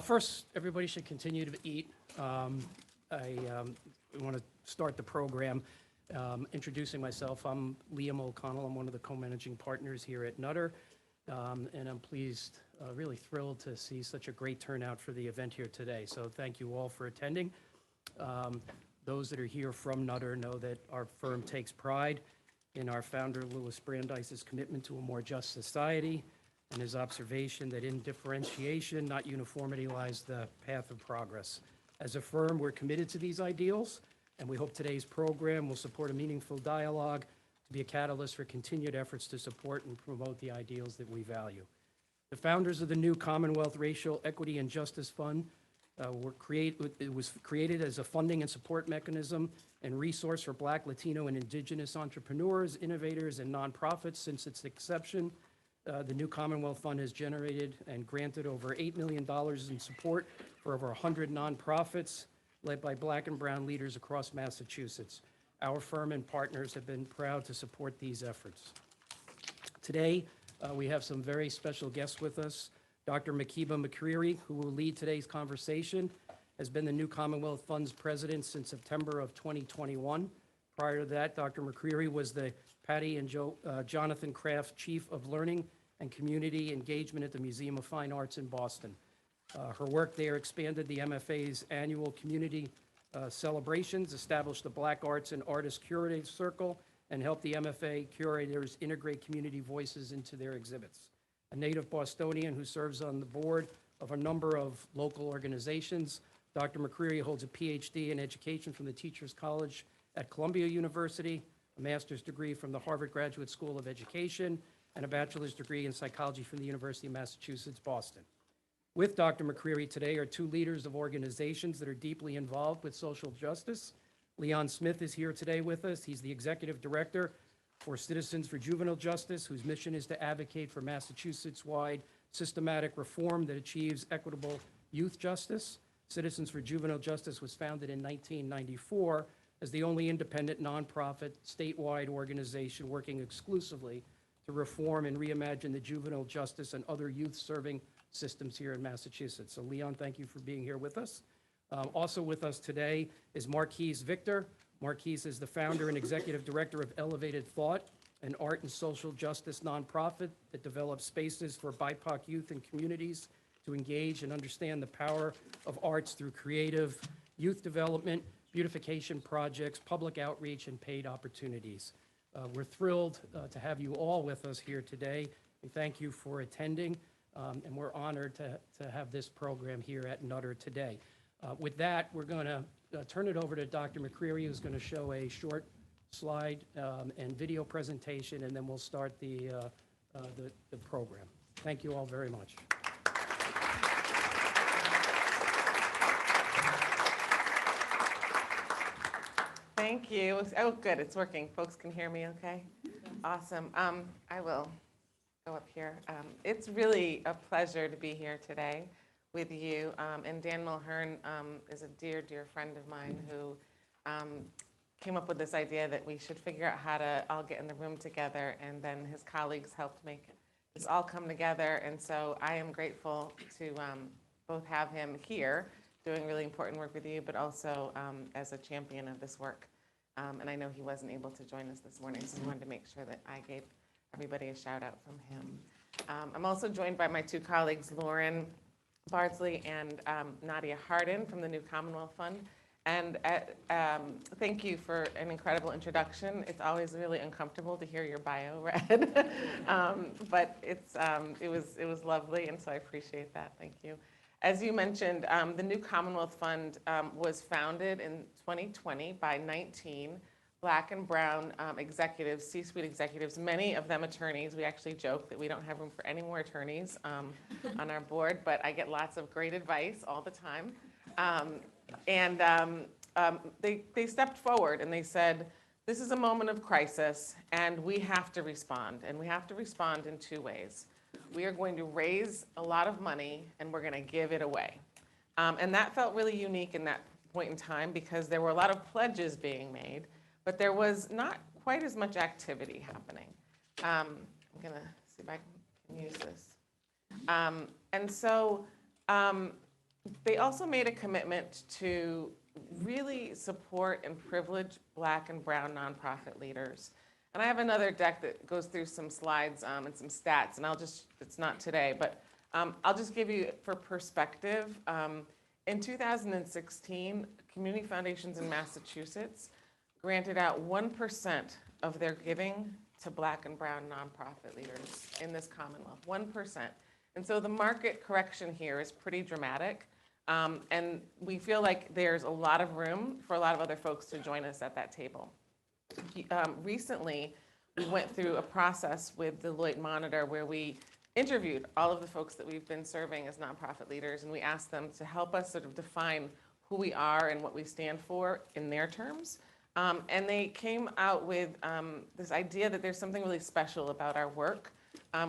First, everybody should continue to eat. I want to start the program introducing myself. I'm Liam O'Connell. I'm one of the co-managing partners here at Nutter, and I'm pleased, really thrilled to see such a great turnout for the event here today. So thank you all for attending. Those that are here from Nutter know that our firm takes pride in our founder, Louis Brandeis's commitment to a more just society, and his observation that in differentiation, not uniformity, lies the path of progress. As a firm, we're committed to these ideals, and we hope today's program will support a meaningful dialogue to be a catalyst for continued efforts to support and promote the ideals that we value. The founders of the new Commonwealth Racial Equity and Justice Fund it was created as a funding and support mechanism and resource for Black, Latino, and Indigenous entrepreneurs, innovators, and nonprofits. Since its inception, the new Commonwealth Fund has generated and granted over $8 million in support for over 100 nonprofits led by Black and brown leaders across Massachusetts. Our firm and partners have been proud to support these efforts. Today, we have some very special guests with us. Dr. Makeeba McCreary, who will lead today's conversation, has been the new Commonwealth Fund's president since September of 2021. Prior to that, Dr. McCreary was the Patty and Jonathan Kraft Chief of Learning and Community Engagement at the Museum of Fine Arts in Boston. Her work there expanded the MFA's annual community celebrations, established the Black Arts and Artists Curative Circle, and helped the MFA curators integrate community voices into their exhibits. A native Bostonian who serves on the board of a number of local organizations, Dr. McCreary holds a PhD in education from the Teachers College at Columbia University, a master's degree from the Harvard Graduate School of Education, and a bachelor's degree in psychology from the University of Massachusetts, Boston. With Dr. McCreary today are two leaders of organizations that are deeply involved with social justice. Leon Smith is here today with us. He's the executive director for Citizens for Juvenile Justice, whose mission is to advocate for Massachusetts-wide systematic reform that achieves equitable youth justice. Citizens for Juvenile Justice was founded in 1994 as the only independent nonprofit statewide organization working exclusively to reform and reimagine the juvenile justice and other youth-serving systems here in Massachusetts. So Leon, thank you for being here with us. Also with us today is Marquis Victor. Marquis is the founder and executive director of Elevated Thought, an art and social justice nonprofit that develops spaces for BIPOC youth and communities to engage and understand the power of arts through creative youth development, beautification projects, public outreach, and paid opportunities. We're thrilled to have you all with us here today. We thank you for attending, and we're honored to have this program here at Nutter today. With that, we're going to turn it over to Dr. McCreary, who's going to show a short slide and video presentation, and then we'll start the program. Thank you all very much. Thank you. Oh, good, it's working. Folks can hear me okay? Awesome. I will go up here. It's really a pleasure to be here today with you. And Dan Mulhern is a dear, dear friend of mine who came up with this idea that we should figure out how to all get in the room together, and then his colleagues helped make this all come together. And so I am grateful to both have him here doing really important work with you, but also as a champion of this work. And I know he wasn't able to join us this morning, so I wanted to make sure that I gave everybody a shout out from him. I'm also joined by my two colleagues, Lauren Bardsley and Nadia Hardin from the new Commonwealth Fund. And thank you for an incredible introduction. It's always really uncomfortable to hear your bio read, but it was lovely, and so I appreciate that. Thank you. As you mentioned, the new Commonwealth Fund was founded in 2020 by 19 Black and brown executives, C-suite executives, many of them attorneys. We actually joke that we don't have room for any more attorneys on our board, but I get lots of great advice all the time. They stepped forward and they said, this is a moment of crisis and we have to respond. And we have to respond in two ways. We are going to raise a lot of money and we're going to give it away. And that felt really unique in that point in time because there were a lot of pledges being made, but there was not quite as much activity happening. I'm going to see if I can use this. They also made a commitment to really support and privilege Black and brown nonprofit leaders. And I have another deck that goes through some slides and some stats, and it's not today, but I'll just give you for perspective. In 2016, community foundations in Massachusetts granted out 1% of their giving to Black and brown nonprofit leaders in this Commonwealth, 1%. And so the market correction here is pretty dramatic. And we feel like there's a lot of room for a lot of other folks to join us at that table. Recently, we went through a process with Deloitte Monitor where we interviewed all of the folks that we've been serving as nonprofit leaders, and we asked them to help us sort of define who we are and what we stand for in their terms. And they came out with this idea that there's something really special about our work.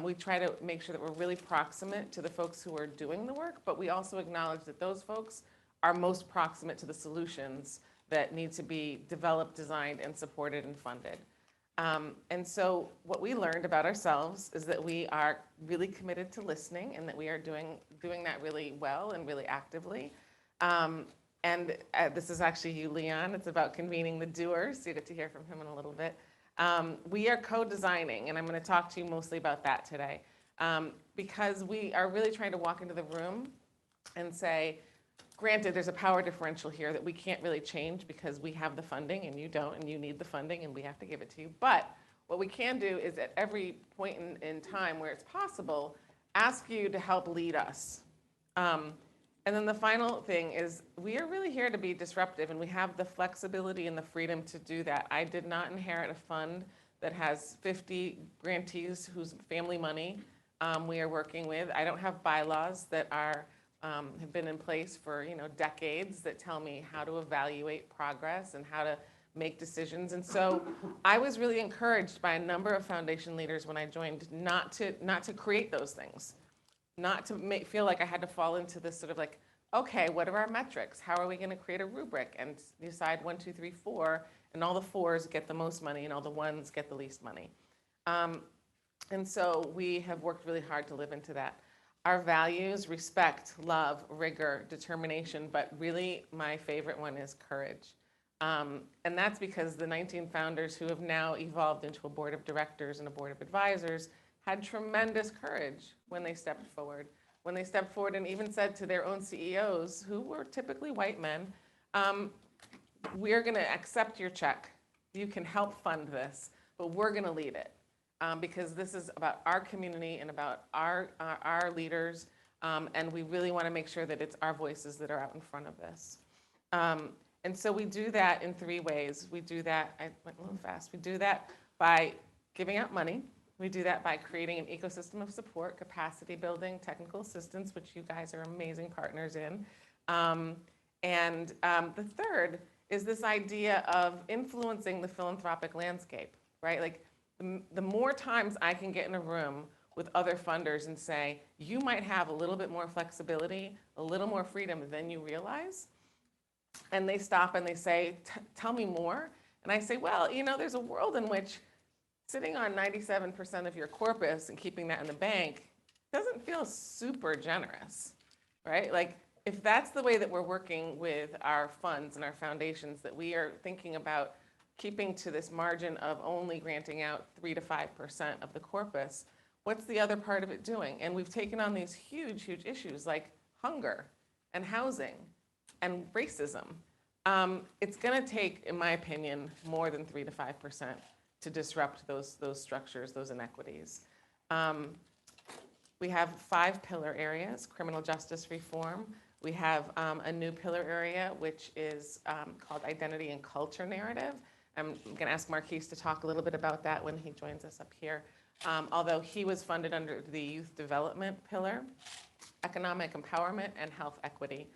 We try to make sure that we're really proximate to the folks who are doing the work, but we also acknowledge that those folks are most proximate to the solutions that need to be developed, designed, and supported and funded. And so what we learned about ourselves is that we are really committed to listening and that we are doing that really well and really actively. And this is actually you, Leon. It's about convening the doers. So you get to hear from him in a little bit. We are co-designing, and I'm going to talk to you mostly about that today, because we are really trying to walk into the room and say, granted, there's a power differential here that we can't really change because we have the funding and you don't, and you need the funding and we have to give it to you. But what we can do is at every point in time where it's possible, ask you to help lead us. And then the final thing is we are really here to be disruptive, and we have the flexibility and the freedom to do that. I did not inherit a fund that has 50 grantees whose family money we are working with. I don't have bylaws that are have been in place for decades that tell me how to evaluate progress and how to make decisions. And so I was really encouraged by a number of foundation leaders when I joined not to create those things, not to feel like I had to fall into this sort of like, okay, what are our metrics? How are we going to create a rubric and decide 1, 2, 3, 4, and all the 4s get the most money and all the 1s get the least money. And so we have worked really hard to live into that. Our values: respect, love, rigor, determination, but really my favorite one is courage. And that's because the 19 founders who have now evolved into a board of directors and a board of advisors had tremendous courage when they stepped forward. When they stepped forward and even said to their own CEOs, who were typically white men, we're going to accept your check. You can help fund this, but we're going to lead it. Because this is about our community and about our leaders, and we really want to make sure that it's our voices that are out in front of this. And so we do that in 3 ways. We do that, I went a little fast, we do that by giving out money. We do that by creating an ecosystem of support, capacity building, technical assistance, which you guys are amazing partners in. And the third is this idea of influencing the philanthropic landscape, right? Like, the more times I can get in a room with other funders and say, you might have a little bit more flexibility, a little more freedom than you realize, and they stop and they say, tell me more. And I say, well, there's a world in which sitting on 97% of your corpus and keeping that in the bank doesn't feel super generous, right? Like, if that's the way that we're working with our funds and our foundations, that we are thinking about keeping to this margin of only granting out 3 to 5% of the corpus, what's the other part of it doing? And we've taken on these huge, huge issues like hunger and housing and racism. It's going to take, in my opinion, more than 3 to 5% to disrupt those structures, those inequities. We have 5 pillar areas: criminal justice reform. We have a new pillar area, which is called identity and culture narrative. I'm going to ask Marquis to talk a little bit about that when he joins us up here. Although he was funded under the youth development pillar, economic empowerment, and health equity.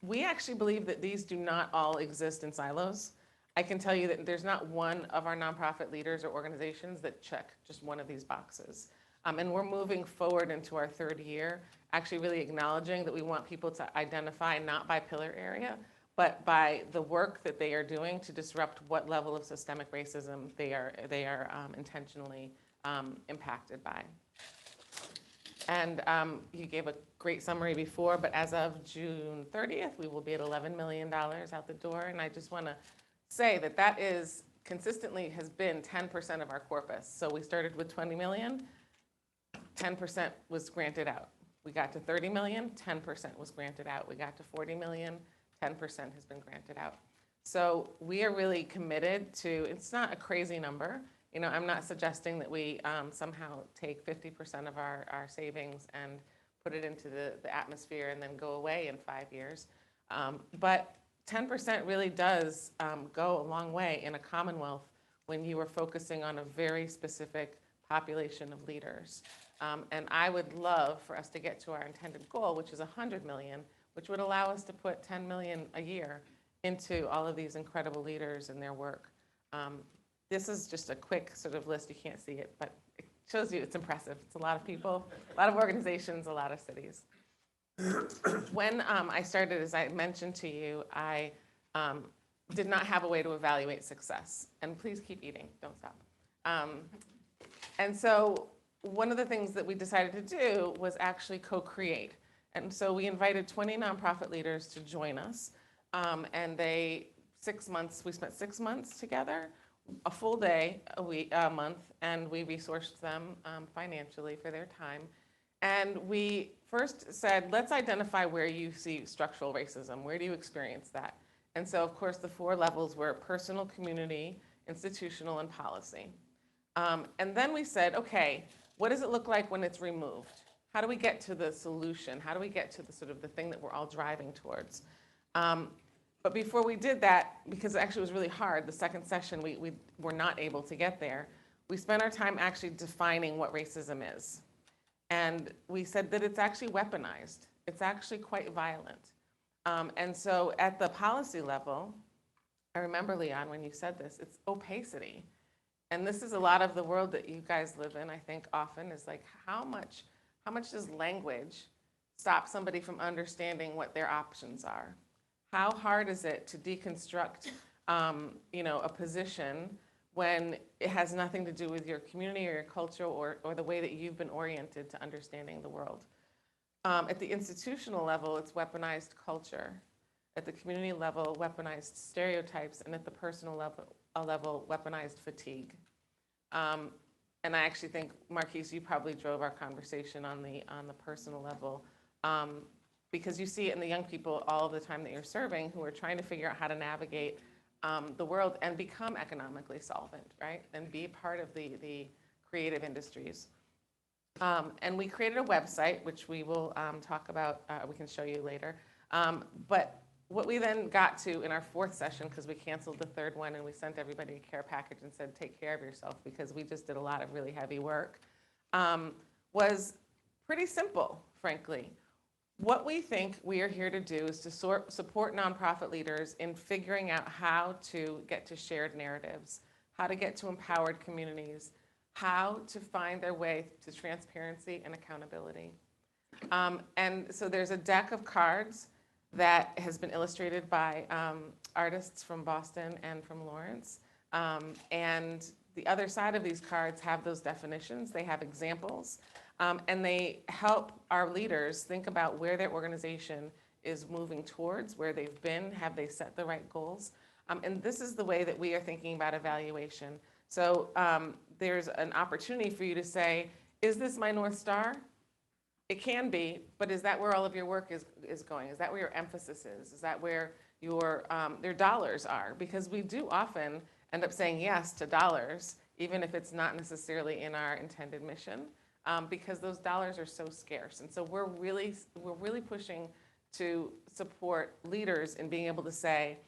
We actually believe that these do not all exist in silos. I can tell you that there's not one of our nonprofit leaders or organizations that check just one of these boxes. And we're moving forward into our 3rd year, actually really acknowledging that we want people to identify not by pillar area, but by the work that they are doing to disrupt what level of systemic racism they are intentionally impacted by. And you gave a great summary before, but as of June 30th, we will be at $11 million out the door. And I just want to say that that is consistently has been 10% of our corpus. So we started with 20 million, 10% was granted out. We got to 30 million, 10% was granted out. We got to 40 million, 10% has been granted out. So we are really committed to, it's not a crazy number. You know, I'm not suggesting that we somehow take 50% of our savings and put it into the atmosphere and then go away in 5 years. But 10% really does go a long way in a Commonwealth when you are focusing on a very specific population of leaders. And I would love for us to get to our intended goal, which is 100 million, which would allow us to put 10 million a year into all of these incredible leaders and their work. This is just a quick sort of list. You can't see it, but it shows you it's impressive. It's a lot of people, a lot of organizations, a lot of cities. When I started, as I mentioned to you, I did not have a way to evaluate success. And please keep eating, don't stop. And so one of the things that we decided to do was actually co-create. And so we invited 20 nonprofit leaders to join us. And we spent 6 months together, a full day, a month, and we resourced them financially for their time. And we first said, let's identify where you see structural racism. Where do you experience that? And so, of course, the 4 levels were personal, community, institutional, and policy. And then we said, okay, what does it look like when it's removed? How do we get to the solution? How do we get to the sort of the thing that we're all driving towards? But before we did that, because actually it was really hard, the second session, we were not able to get there. We spent our time actually defining what racism is. And we said that it's actually weaponized. It's actually quite violent. And so at the policy level, I remember, Leon, when you said this, it's opacity. And this is a lot of the world that you guys live in, I think, often, is like, how much does language stop somebody from understanding what their options are? How hard is it to deconstruct, a position when it has nothing to do with your community or your culture or the way that you've been oriented to understanding the world? At the institutional level, it's weaponized culture. At the community level, weaponized stereotypes, and at the personal level, weaponized fatigue. And I actually think, Marquis, you probably drove our conversation on the personal level, because you see it in the young people all of the time that you're serving who are trying to figure out how to navigate the world and become economically solvent, right? And be part of the creative industries. And we created a website, which we will talk about, we can show you later. But what we then got to in our 4th session, because we canceled the 3rd one and we sent everybody a care package and said, take care of yourself, because we just did a lot of really heavy work, was pretty simple, frankly. What we think we are here to do is to support nonprofit leaders in figuring out how to get to shared narratives, how to get to empowered communities, how to find their way to transparency and accountability. And so there's a deck of cards that has been illustrated by artists from Boston and from Lawrence. And the other side of these cards have those definitions. They have examples. And they help our leaders think about where their organization is moving towards, where they've been, have they set the right goals. And this is the way that we are thinking about evaluation. So there's an opportunity for you to say, is this my North Star? It can be, but is that where all of your work is going? Is that where your emphasis is? Is that where your dollars are? Because we do often end up saying yes to dollars, even if it's not necessarily in our intended mission, because those dollars are so scarce. And so we're really pushing to support leaders in being able to say,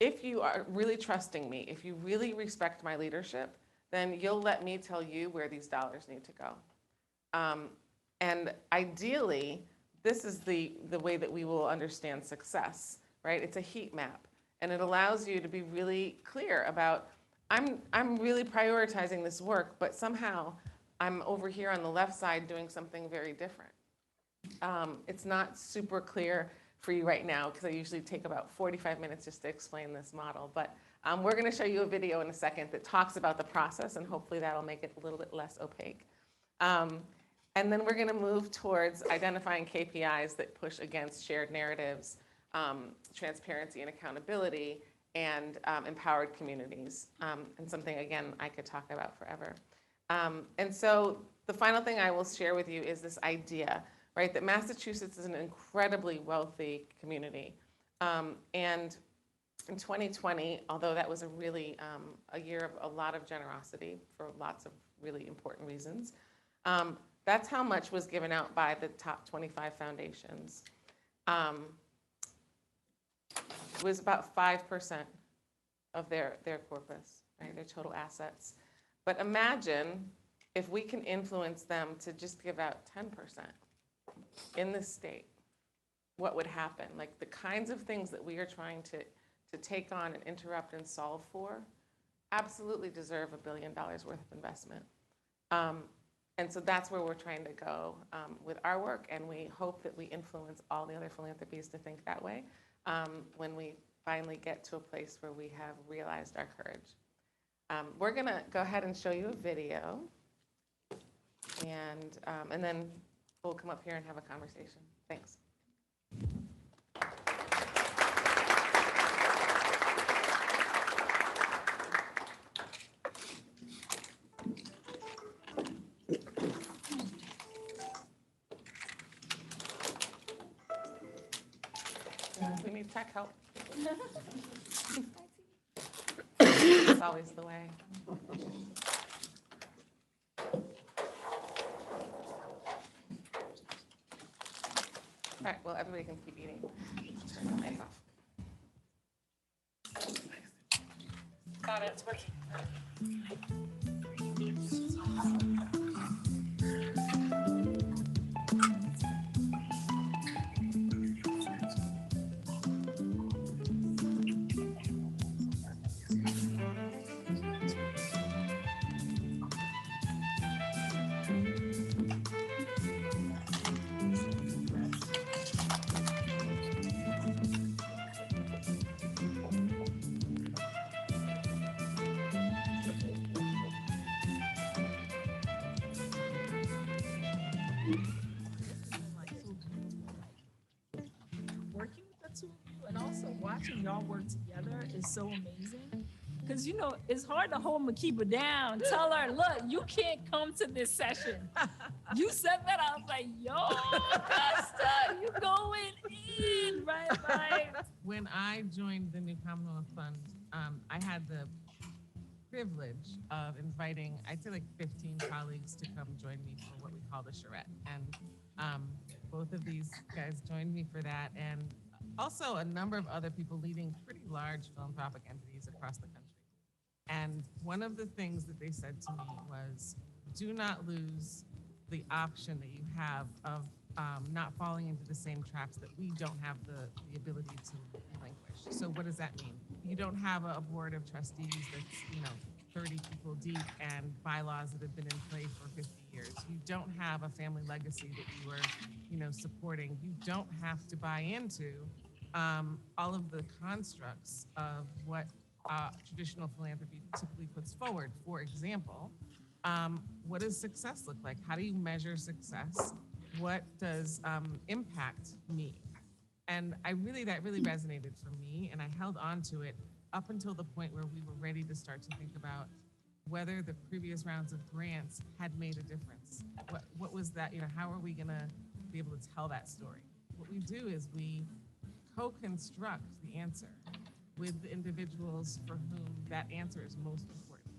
if you are really trusting me, if you really respect my leadership, then you'll let me tell you where these dollars need to go. And ideally, this is the way that we will understand success, right? It's a heat map, and it allows you to be really clear about, I'm really prioritizing this work, but somehow I'm over here on the left side doing something very different. It's not super clear for you right now, because I usually take about 45 minutes just to explain this model, but we're gonna show you a video in a second that talks about the process, and hopefully that'll make it a little bit less opaque. And then we're going to move towards identifying KPIs that push against shared narratives, transparency and accountability, and empowered communities. And something, again, I could talk about forever. And so the final thing I will share with you is this idea, right, that Massachusetts is an incredibly wealthy community. And in 2020, although that was a really a year of a lot of generosity for lots of really important reasons, that's how much was given out by the top 25 foundations. It was about 5% of their corpus, right, their total assets. But imagine if we can influence them to just give out 10% in this state, what would happen? Like the kinds of things that we are trying to take on and interrupt and solve for absolutely deserve $1 billion worth of investment. And so that's where we're trying to go with our work, and we hope that we influence all the other philanthropies to think that way when we finally get to a place where we have realized our courage. We're gonna go ahead and show you a video, and then we'll come up here and have a conversation. Thanks. We need tech help. It's always the way. All right, well, everybody can keep eating. Turn the lights off. Got it, it's working. Working with the two of you and also watching y'all work together is so amazing. Because, you know, it's hard to hold Makeeba down. Tell her, look, you can't come to this session. You said that, I was like, yo, Augusta, you going in, right? When I joined the new Commonwealth Fund, I had the privilege of inviting, I'd say like 15 colleagues to come join me for what we call the charrette. And both of these guys joined me for that. And also a number of other people leading pretty large philanthropic entities across the country. And one of the things that they said to me was, do not lose the option that you have of not falling into the same traps that we don't have the ability to relinquish. So what does that mean? You don't have a board of trustees that's 30 people deep and bylaws that have been in play for 50 years. You don't have a family legacy that you are supporting. You don't have to buy into all of the constructs of what traditional philanthropy typically puts forward. For example, what does success look like? How do you measure success? What does impact mean? And that really resonated for me, and I held on to it up until the point where we were ready to start to think about whether the previous rounds of grants had made a difference. What was that, how are we gonna be able to tell that story? What we do is we co-construct the answer with the individuals for whom that answer is most important.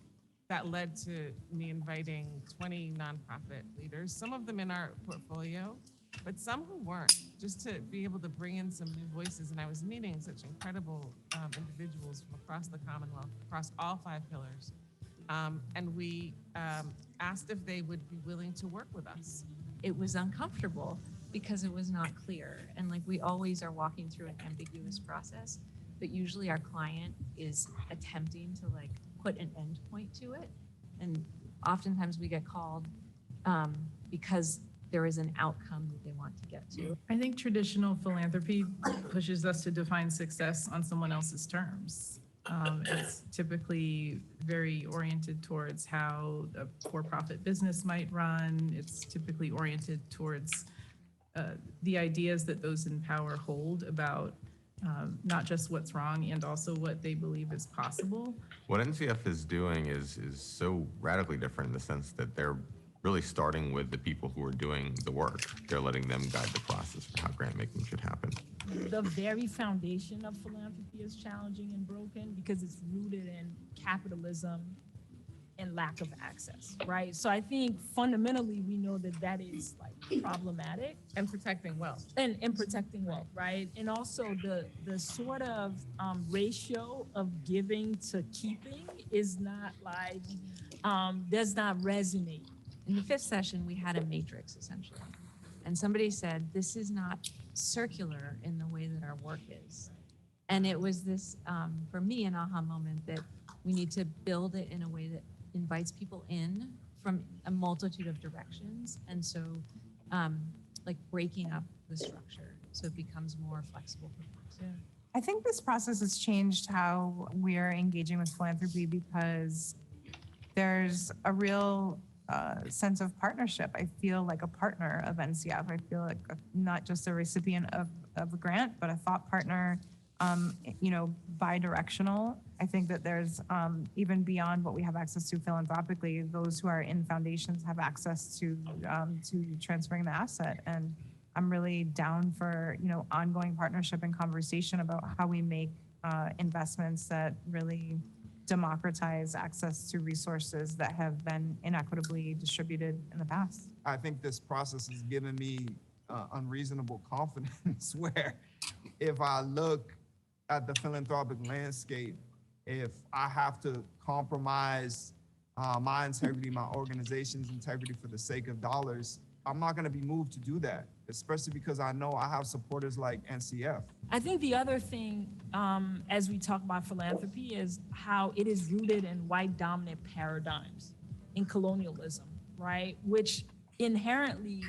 That led to me inviting 20 nonprofit leaders, some of them in our portfolio, but some who weren't, just to be able to bring in some new voices. And I was meeting such incredible individuals from across the Commonwealth, across all 5 pillars. And we asked if they would be willing to work with us. It was uncomfortable because it was not clear. And like we always are walking through an ambiguous process, but usually our client is attempting to like put an end point to it. And oftentimes we get called because there is an outcome that they want to get to. I think traditional philanthropy pushes us to define success on someone else's terms. It's typically very oriented towards how a for-profit business might run. It's typically oriented towards the ideas that those in power hold about not just what's wrong and also what they believe is possible. What NCF is doing is so radically different in the sense that they're really starting with the people who are doing the work. They're letting them guide the process for how grant making should happen. The very foundation of philanthropy is challenging and broken because it's rooted in capitalism and lack of access, right? So I think fundamentally we know that that is like problematic. And protecting wealth. And protecting wealth, right? And also the sort of ratio of giving to keeping is not like, does not resonate. In the fifth session, we had a matrix essentially. And somebody said, this is not circular in the way that our work is. And it was this, for me, an aha moment that we need to build it in a way that invites people in from a multitude of directions. And so like breaking up the structure so it becomes more flexible for folks. Yeah. I think this process has changed how we're engaging with philanthropy because there's a real sense of partnership. I feel like a partner of NCF. I feel like not just a recipient of a grant, but a thought partner, bi-directional. I think that there's even beyond what we have access to philanthropically, those who are in foundations have access to transferring the asset. And I'm really down for, ongoing partnership and conversation about how we make investments that really democratize access to resources that have been inequitably distributed in the past. I think this process has given me unreasonable confidence where if I look at the philanthropic landscape, if I have to compromise my integrity, my organization's integrity for the sake of dollars, I'm not gonna be moved to do that, especially because I know I have supporters like NCF. I think the other thing, as we talk about philanthropy, is how it is rooted in white dominant paradigms, in colonialism, right? Which inherently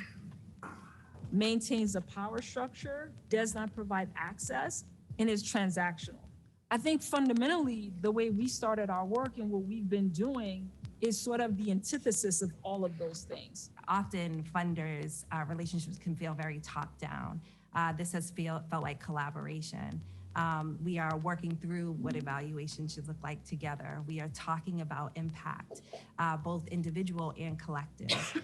maintains a power structure, does not provide access, and is transactional. I think fundamentally, the way we started our work and what we've been doing is sort of the antithesis of all of those things. Often funders' relationships can feel very top-down. This has felt like collaboration. We are working through what evaluation should look like together. We are talking about impact, both individual and collective.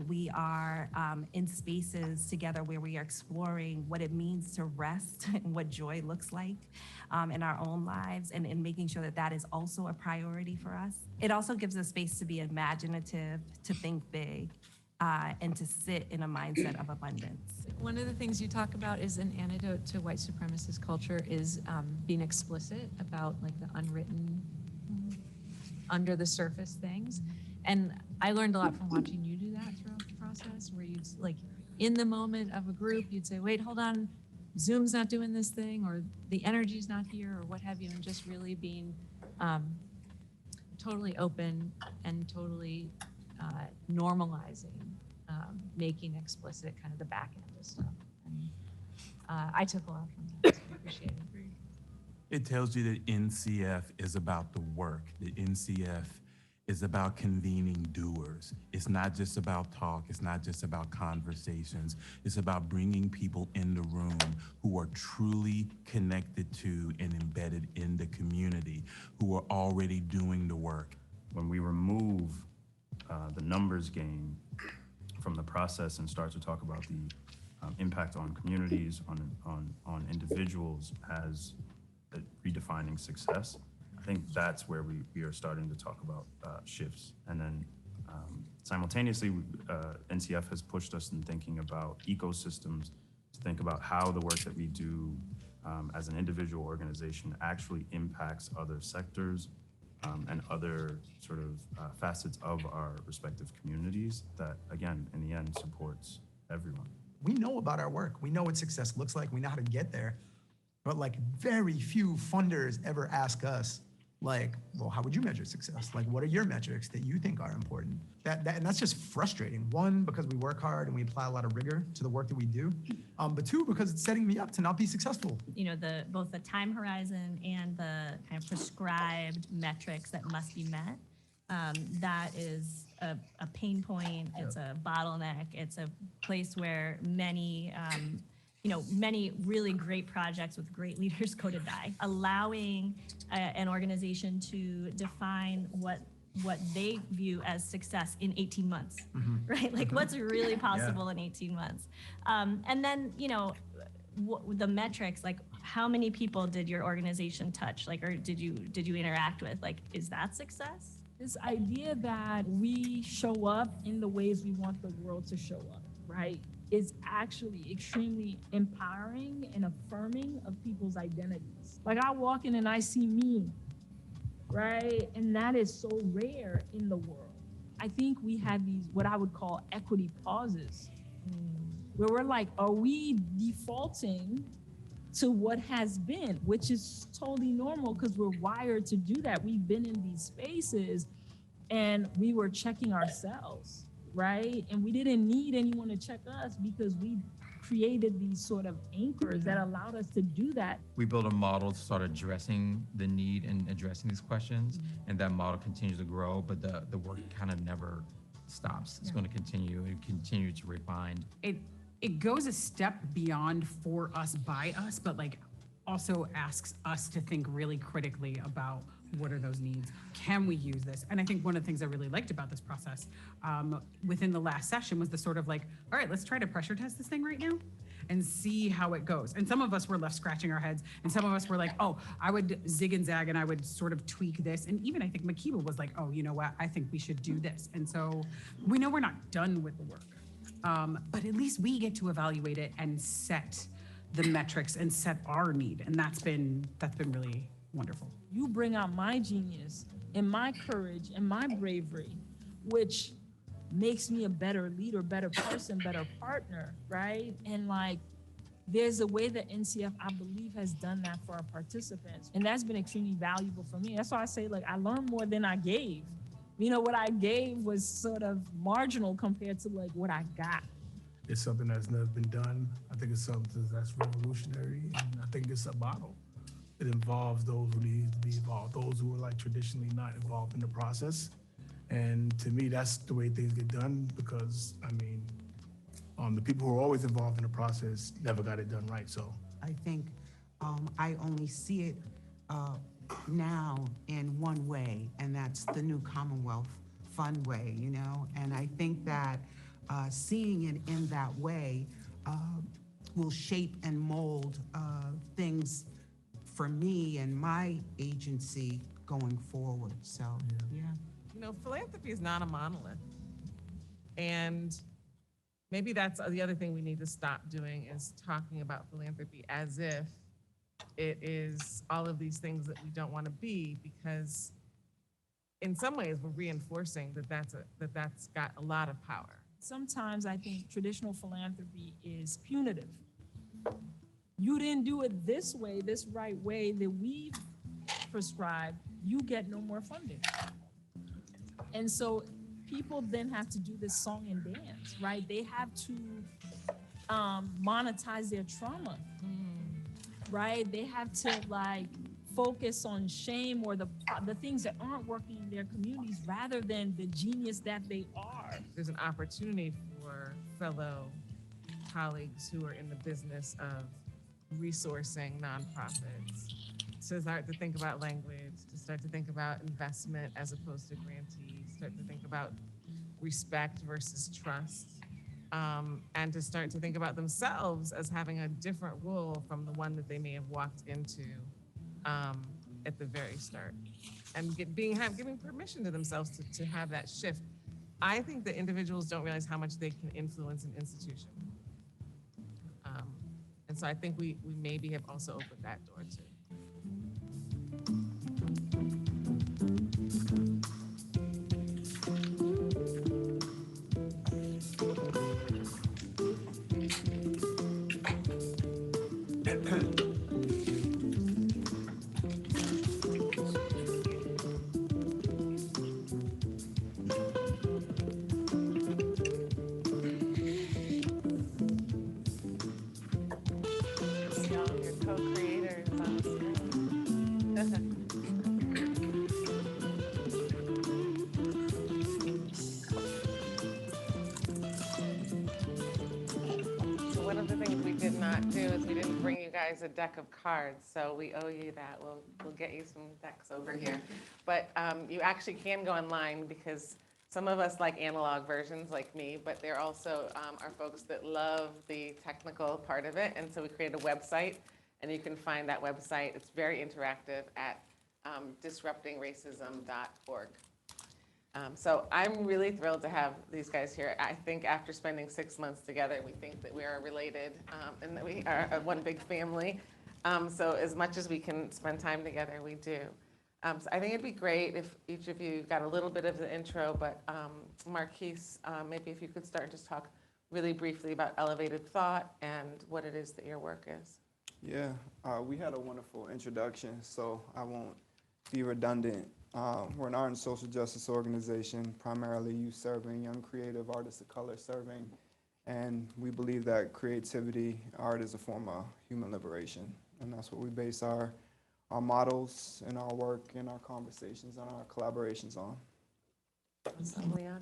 We are in spaces together where we are exploring what it means to rest and what joy looks like in our own lives, and making sure that that is also a priority for us. It also gives us space to be imaginative, to think big, and to sit in a mindset of abundance. One of the things you talk about is an antidote to white supremacist culture is being explicit about like the unwritten, under the surface things. And I learned a lot from watching you do that throughout the process, where you'd like in the moment of a group, you'd say, wait, hold on, Zoom's not doing this thing, or the energy's not here, or what have you, and just really being totally open and totally normalizing, making explicit kind of the back end of stuff. And I took a lot from that, so I appreciate it. It tells you that NCF is about the work. The NCF is about convening doers. It's not just about talk. It's not just about conversations. It's about bringing people in the room who are truly connected to and embedded in the community, who are already doing the work. When we remove the numbers game from the process and start to talk about the impact on communities, on individuals as redefining success, I think that's where we are starting to talk about shifts. And then simultaneously, NCF has pushed us in thinking about ecosystems, to think about how the work that we do as an individual organization actually impacts other sectors and other sort of facets of our respective communities that, again, in the end, supports everyone. We know about our work. We know what success looks like. We know how to get there. But like very few funders ever ask us, Like, well, how would you measure success? Like, what are your metrics that you think are important? And that's just frustrating. One, because we work hard and we apply a lot of rigor to the work that we do. But two, because it's setting me up to not be successful. You know, both the time horizon and the kind of prescribed metrics that must be met. That is a pain point. It's a bottleneck. It's a place where many many really great projects with great leaders go to die. Allowing an organization to define what they view as success in 18 months, right? Like what's really possible in 18 months. And then, the metrics, like how many people did your organization touch? Like, or did you interact with? Like, is that success? This idea that we show up in the ways we want the world to show up, right, is actually extremely empowering and affirming of people's identities. Like I walk in and I see me, right? And that is so rare in the world. I think we have these, what I would call equity pauses, where we're like, are we defaulting to what has been, which is totally normal because we're wired to do that. We've been in these spaces and we were checking ourselves, right? And we didn't need anyone to check us because we created these sort of anchors that allowed us to do that. We built a model to start addressing the need and addressing these questions, and that model continues to grow, but the work kind of never stops. It's going to continue and continue to refine. It goes a step beyond for us, by us, but like also asks us to think really critically about what are those needs? Can we use this? And I think one of the things I really liked about this process within the last session was the sort of like, all right, let's try to pressure test this thing right now and see how it goes. And some of us were left scratching our heads, and some of us were like, oh, I would zig and zag and I would sort of tweak this. And even I think Makeeba was like, oh, you know what? I think we should do this. And so we know we're not done with the work. But at least we get to evaluate it and set the metrics and set our need. And that's been really wonderful. You bring out my genius and my courage and my bravery, which makes me a better leader, better person, better partner, right? And like, there's a way that NCF, I believe, has done that for our participants. And that's been extremely valuable for me. That's why I say, like, I learned more than I gave. What I gave was sort of marginal compared to like what I got. It's something that's never been done. I think it's something that's revolutionary, and I think it's a model. It involves those who need to be involved, those who are like traditionally not involved in the process. And to me, that's the way things get done, because the people who are always involved in the process never got it done right. So I think I only see it now in one way, and that's the new Commonwealth fund way, and I think that seeing it in that way will shape and mold things for me and my agency going forward. So yeah. Philanthropy is not a monolith, and maybe that's the other thing we need to stop doing, is talking about philanthropy as if it is all of these things that we don't want to be, because in some ways we're reinforcing that's got a lot of power. Sometimes I think traditional philanthropy is punitive. You didn't do it this way, this right way that we've prescribed, you get no more funding. And so people then have to do this song and dance, right? They have to monetize their trauma. Right? They have to like focus on shame or the things that aren't working in their communities rather than the genius that they are. There's an opportunity for fellow colleagues who are in the business of resourcing nonprofits to start to think about language, to start to think about investment as opposed to grantees, start to think about respect versus trust. And to start to think about themselves as having a different role from the one that they may have walked into at the very start, and giving permission to themselves to have that shift. I think that individuals don't realize how much they can influence an institution, and so I think we maybe have also opened that door too. all of your co-creators on the screen. So one of the things we did not do is we didn't bring you guys a deck of cards, so we owe you that. We'll get you some decks over here. But you actually can go online because some of us like analog versions like me, but there also are folks that love the technical part of it. And so we created a website, and you can find that website. It's very interactive at disruptingracism.org. So I'm really thrilled to have these guys here. I think after spending 6 months together, we think that we are related and that we are one big family. So as much as we can spend time together, we do. So I think it'd be great if each of you got a little bit of the intro, but Marquis, maybe if you could start and just talk really briefly about elevated thought and what it is that your work is. Yeah, we had a wonderful introduction, so I won't be redundant. We're an art and social justice organization, primarily youth serving, young creative artists of color serving, and we believe that creativity, art is a form of human liberation, and that's what we base our models and our work and our conversations and our collaborations on. Leon?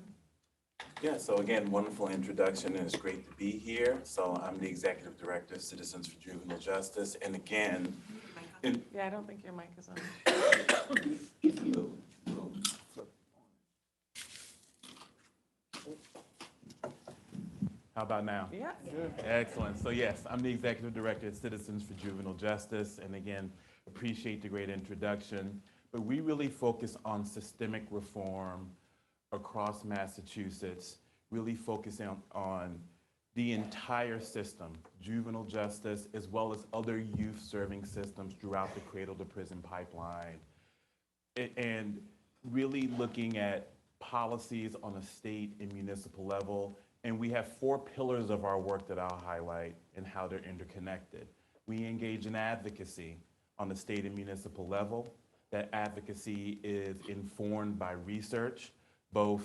Yeah, so again, wonderful introduction, and it's great to be here. So I'm the Executive Director of Citizens for Juvenile Justice, and again... Yeah, I don't think your mic is on. How about now? Yeah. Excellent. So yes, I'm the Executive Director of Citizens for Juvenile Justice, and again, appreciate the great introduction. But we really focus on systemic reform across Massachusetts, really focusing on the entire system, juvenile justice, as well as other youth-serving systems throughout the cradle-to-prison pipeline, and really looking at policies on a state and municipal level. And we have 4 pillars of our work that I'll highlight and how they're interconnected. We engage in advocacy on the state and municipal level. That advocacy is informed by research, both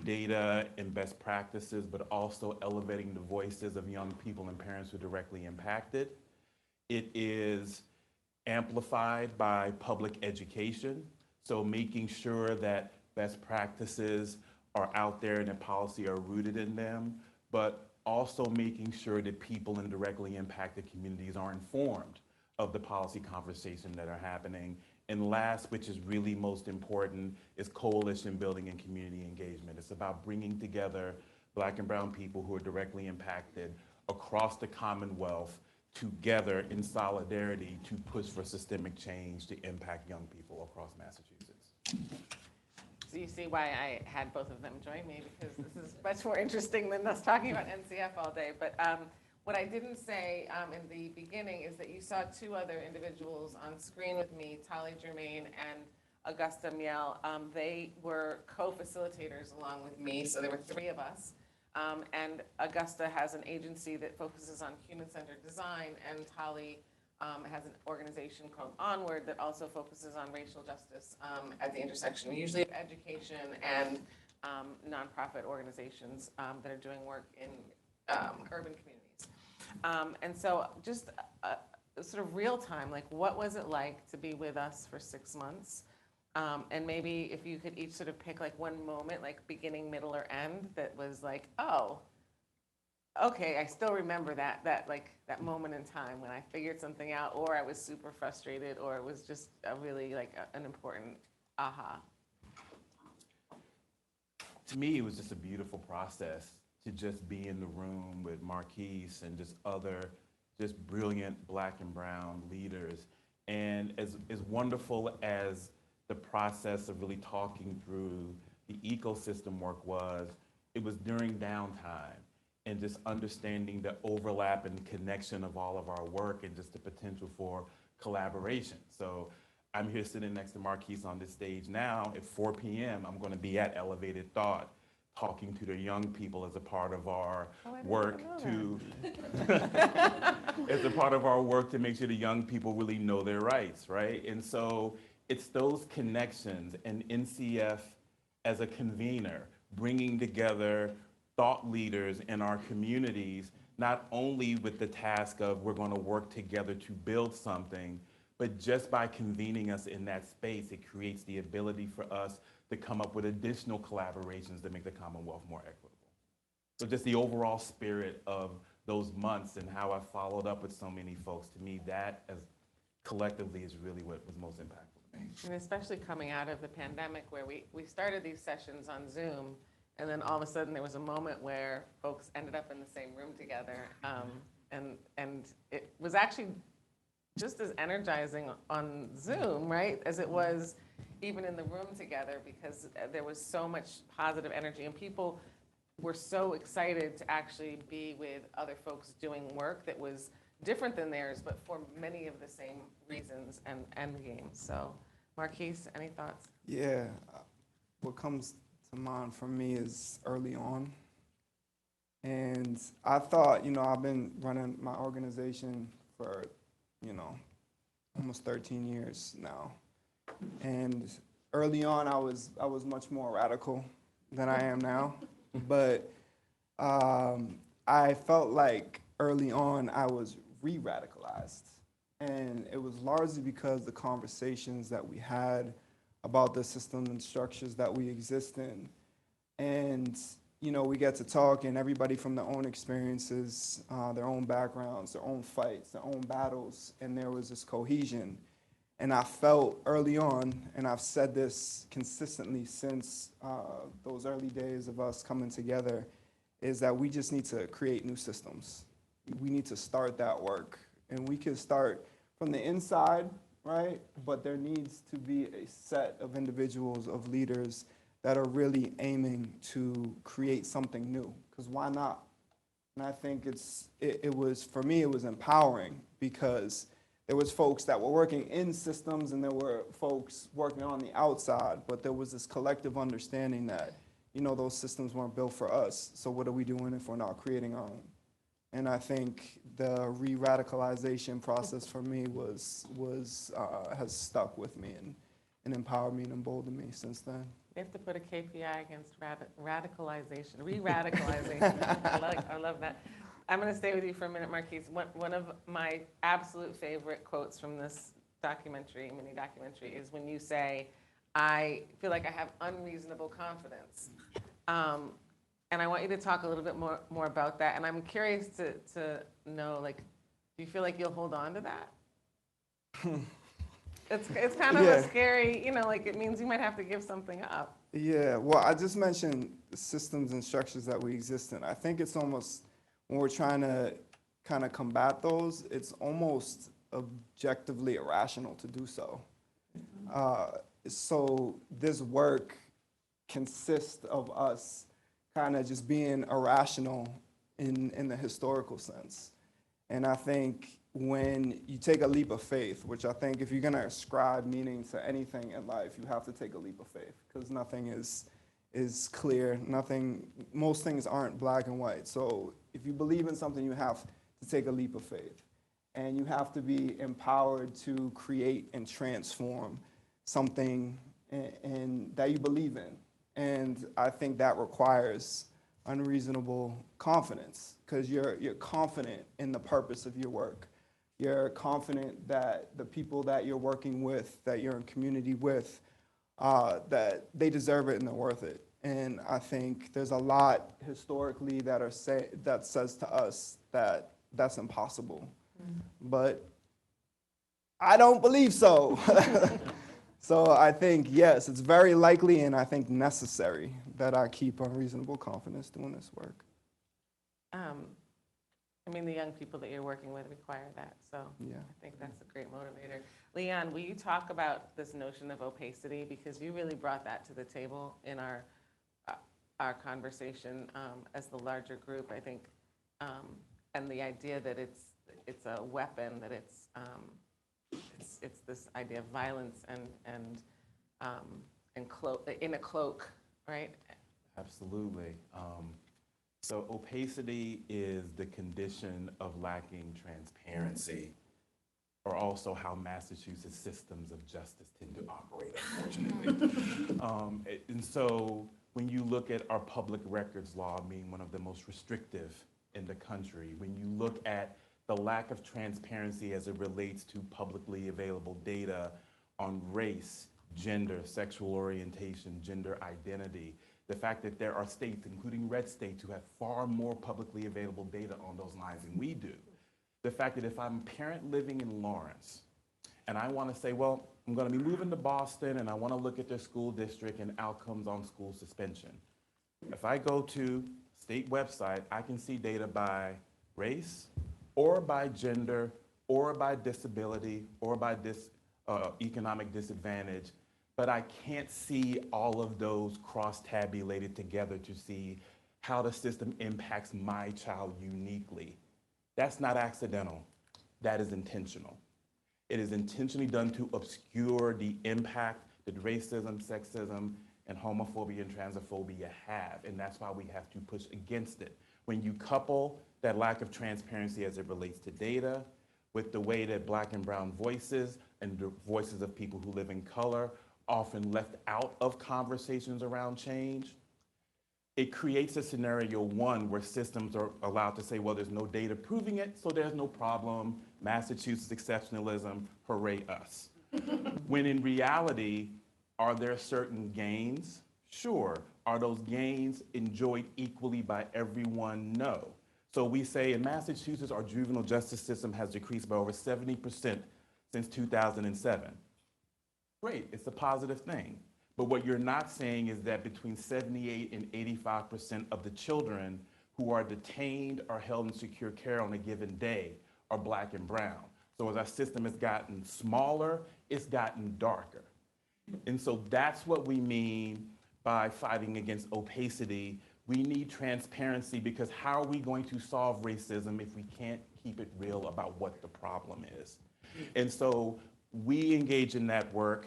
data and best practices, but also elevating the voices of young people and parents who are directly impacted. It is amplified by public education, so making sure that best practices are out there and that policy are rooted in them, but also making sure that people in directly impacted communities are informed of the policy conversation that are happening. And last, which is really most important, is coalition building and community engagement. It's about bringing together Black and brown people who are directly impacted across the Commonwealth together in solidarity to push for systemic change to impact young people across Massachusetts. So you see why I had both of them join me, because this is much more interesting than us talking about NCF all day. But what I didn't say in the beginning is that you saw 2 other individuals on screen with me, Tali Germain and Augusta Miel. They were co-facilitators along with me, so there were 3 of us. And Augusta has an agency that focuses on human-centered design, and Tali has an organization called Onward that also focuses on racial justice at the intersection, usually of education and nonprofit organizations that are doing work in urban communities. And so just sort of real time, like what was it like to be with us for 6 months? And maybe if you could each sort of pick like one moment, like beginning, middle, or end, that was like, oh, okay, I still remember that moment in time when I figured something out, or I was super frustrated, or it was just a really an important aha. To me, it was just a beautiful process to just be in the room with Marquis and just other just brilliant Black and brown leaders. And as wonderful as the process of really talking through the ecosystem work was, it was during downtime and just understanding the overlap and connection of all of our work and just the potential for collaboration. So I'm here sitting next to Marquis on this stage now. At 4 p.m., I'm going to be at Elevated Thought, talking to the young people as a part of our work to as a part of our work to make sure the young people really know their rights, right? And so it's those connections, and NCF as a convener, bringing together thought leaders in our communities not only with the task of we're going to work together to build something, but just by convening us in that space, it creates the ability for us to come up with additional collaborations that make the Commonwealth more equitable. So just the overall spirit of those months and how I followed up with so many folks, to me, that as collectively is really what was most impactful to me. And especially coming out of the pandemic where we started these sessions on Zoom, and then all of a sudden there was a moment where folks ended up in the same room together. And it was actually just as energizing on Zoom, right, as it was even in the room together, because there was so much positive energy and people were so excited to actually be with other folks doing work that was different than theirs, but for many of the same reasons and end games. So, Marquis, any thoughts? Yeah, what comes to mind for me is early on. And I thought, I've been running my organization for, almost 13 years now. And early on, I was much more radical than I am now. But I felt like early on I was re-radicalized. And it was largely because the conversations that we had about the systems and structures that we exist in. And, we get to talk, and everybody from their own experiences, their own backgrounds, their own fights, their own battles, and there was this cohesion. And I felt early on, and I've said this consistently since those early days of us coming together, is that we just need to create new systems. We need to start that work. And we can start from the inside, right? But there needs to be a set of individuals, of leaders that are really aiming to create something new. Because why not? And I think it was, for me, it was empowering, because there was folks that were working in systems and there were folks working on the outside, but there was this collective understanding that, those systems weren't built for us. So what are we doing if we're not creating our own? And I think the re-radicalization process for me has stuck with me and empowered me and emboldened me since then. We have to put a KPI against radicalization, re-radicalization. I love that. I'm going to stay with you for a minute, Marquis. One of my absolute favorite quotes from this mini documentary, is when you say, I feel like I have unreasonable confidence. And I want you to talk a little bit more about that. And I'm curious to know, do you feel like you'll hold on to that? It's kind of a scary, it means you might have to give something up. Yeah, well, I just mentioned the systems and structures that we exist in. I think it's almost, when we're trying to kind of combat those, it's almost objectively irrational to do so. So this work consists of us kind of just being irrational in the historical sense. And I think when you take a leap of faith, which I think if you're going to ascribe meaning to anything in life, you have to take a leap of faith, because nothing is clear. Most things aren't black and white. So if you believe in something, you have to take a leap of faith. And you have to be empowered to create and transform something and that you believe in. And I think that requires unreasonable confidence, because you're confident in the purpose of your work. You're confident that the people that you're working with, that you're in community with, that they deserve it and they're worth it. And I think there's a lot historically that says to us that that's impossible. But I don't believe so. So I think, yes, it's very likely and I think necessary that I keep unreasonable confidence doing this work. The young people that you're working with require that, so yeah. I think that's a great motivator. Leon, will you talk about this notion of opacity, because you really brought that to the table in our conversation as the larger group, I think, and the idea that it's a weapon, that it's this idea of violence and in a cloak, right? Absolutely. So opacity is the condition of lacking transparency, or also how Massachusetts systems of justice tend to operate, unfortunately. And so when you look at our public records law being one of the most restrictive in the country. When you look at the lack of transparency as it relates to publicly available data on race, gender, sexual orientation, gender identity, the fact that there are states, including red states, who have far more publicly available data on those lines than we do. The fact that if I'm a parent living in Lawrence and I want to say, well, I'm going to be moving to Boston and I want to look at their school district and outcomes on school suspension. If I go to state website, I can see data by race or by gender or by disability or by economic disadvantage, but I can't see all of those cross-tabulated together to see how the system impacts my child uniquely. That's not accidental, that is intentional. It is intentionally done to obscure the impact that racism, sexism, and homophobia and transphobia have, and that's why we have to push against it. When you couple that lack of transparency as it relates to data with the way that Black and brown voices and the voices of people who live in color often left out of conversations around change, it creates a scenario, one, where systems are allowed to say, well, there's no data proving it, so there's no problem. Massachusetts exceptionalism, hooray us. When in reality, are there certain gains? Sure. Are those gains enjoyed equally by everyone? No. So we say in Massachusetts, our juvenile justice system has decreased by over 70% since 2007. Great, it's a positive thing. But what you're not saying is that between 78 and 85% of the children who are detained or held in secure care on a given day are Black and brown. So as our system has gotten smaller, it's gotten darker. And so that's what we mean by fighting against opacity. We need transparency, because how are we going to solve racism if we can't keep it real about what the problem is? And so we engage in that work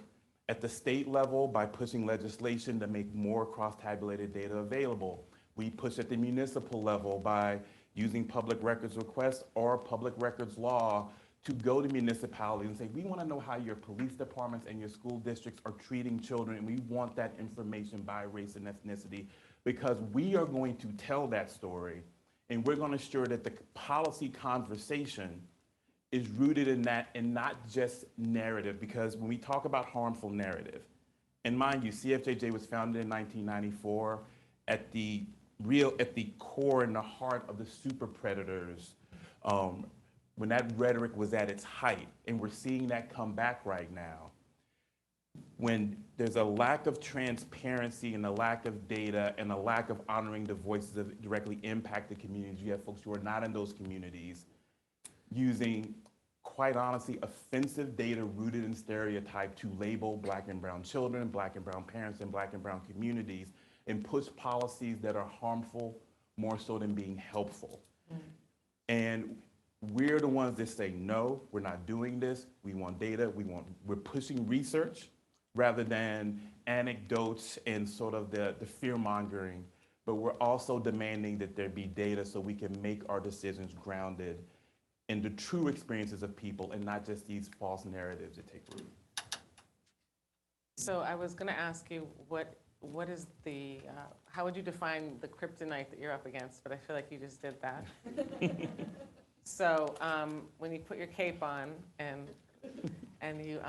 at the state level by pushing legislation to make more cross-tabulated data available. We push at the municipal level by using public records requests or public records law to go to municipalities and say, we want to know how your police departments and your school districts are treating children, and we want that information by race and ethnicity, because we are going to tell that story, and we're going to ensure that the policy conversation is rooted in that and not just narrative. Because when we talk about harmful narrative, and mind you, CFJJ was founded in 1994 at the core and the heart of the super predators, when that rhetoric was at its height, and we're seeing that come back right now. When there's a lack of transparency and a lack of data and a lack of honoring the voices that directly impact the communities, you have folks who are not in those communities using, quite honestly, offensive data rooted in stereotype to label Black and brown children, Black and brown parents, and Black and brown communities, and push policies that are harmful more so than being helpful. And we're the ones that say, no, we're not doing this. We want data. We're pushing research rather than anecdotes and sort of the fear mongering. But we're also demanding that there be data so we can make our decisions grounded in the true experiences of people and not just these false narratives that take root. So I was going to ask you, what is the, how would you define the kryptonite that you're up against? But I feel like you just did that. So when you put your cape on and you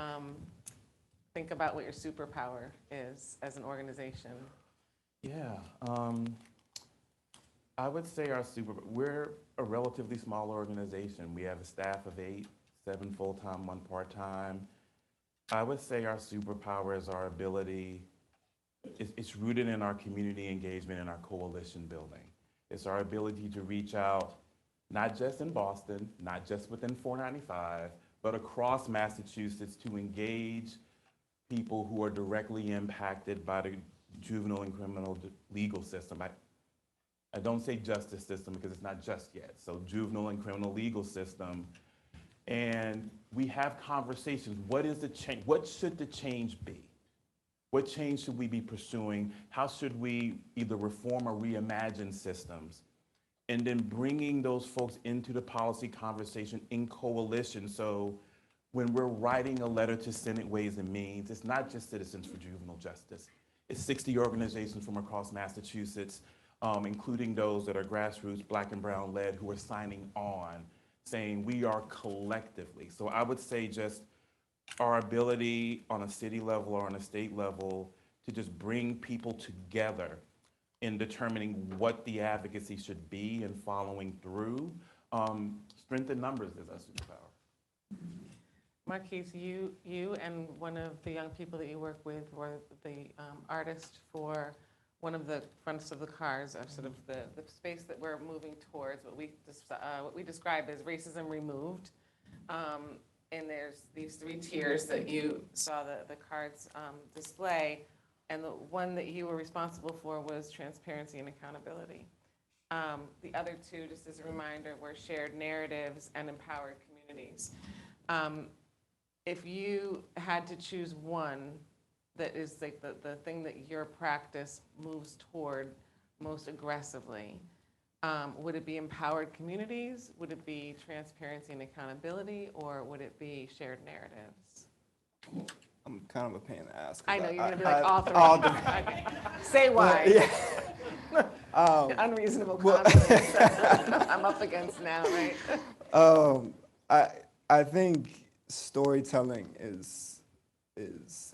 think about what your superpower is as an organization. Yeah, I would say we're a relatively small organization. We have a staff of 8, 7 full-time, 1 part-time. I would say our superpower is our ability, it's rooted in our community engagement and our coalition building. It's our ability to reach out, not just in Boston, not just within 495, but across Massachusetts to engage people who are directly impacted by the juvenile and criminal legal system. I don't say justice system because it's not just yet. So juvenile and criminal legal system. And we have conversations. What is the change? What should the change be? What change should we be pursuing? How should we either reform or reimagine systems? And then bringing those folks into the policy conversation in coalition. So when we're writing a letter to Senate Ways and Means, it's not just Citizens for Juvenile Justice. It's 60 organizations from across Massachusetts, including those that are grassroots, Black and brown led, who are signing on, saying we are collectively. So I would say just our ability on a city level or on a state level to just bring people together in determining what the advocacy should be and following through. Strength in numbers is our superpower. Marquis, you and one of the young people that you work with were the artist for one of the fronts of the cars, or sort of the space that we're moving towards, what we describe as racism removed. And there's these 3 tiers that you saw the cards display, and the one that you were responsible for was transparency and accountability. The other 2, just as a reminder, were shared narratives and empowered communities. If you had to choose one that is like the thing that your practice moves toward most aggressively, would it be empowered communities? Would it be transparency and accountability? Or would it be shared narratives? I'm kind of a pain to ask. I know, you're gonna be like all 3. Okay. Say why. Unreasonable confidence. I'm up against now, right? I think storytelling is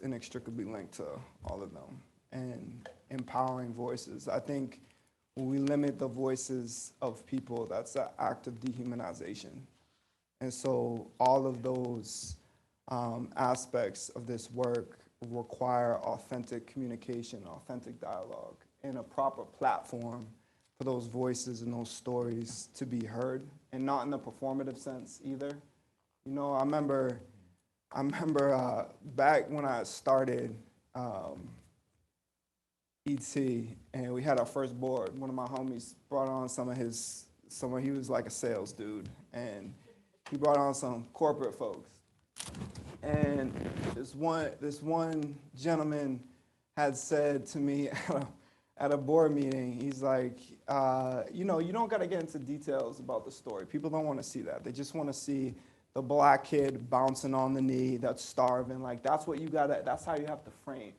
inextricably linked to all of them, and empowering voices. I think when we limit the voices of people, that's an act of dehumanization. And so all of those aspects of this work require authentic communication, authentic dialogue, and a proper platform for those voices and those stories to be heard, and not in a performative sense either. You know, I remember back when I started ET, and we had our first board. One of my homies brought on he was like a sales dude, and he brought on some corporate folks. And this one gentleman had said to me at a board meeting, he's like, you know, you don't got to get into details about the story. People don't want to see that. They just want to see the Black kid bouncing on the knee that's starving. Like, that's how you have to frame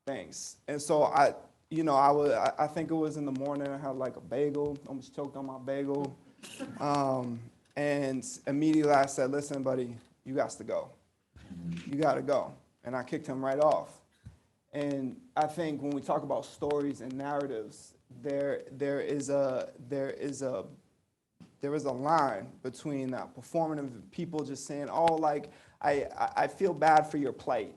things. And so I think it was in the morning, I had like a bagel, almost choked on my bagel. And immediately I said, listen, buddy, you got to go. You got to go. And I kicked him right off. And I think when we talk about stories and narratives, there is a line between that performative people just saying, oh, like, I feel bad for your plight.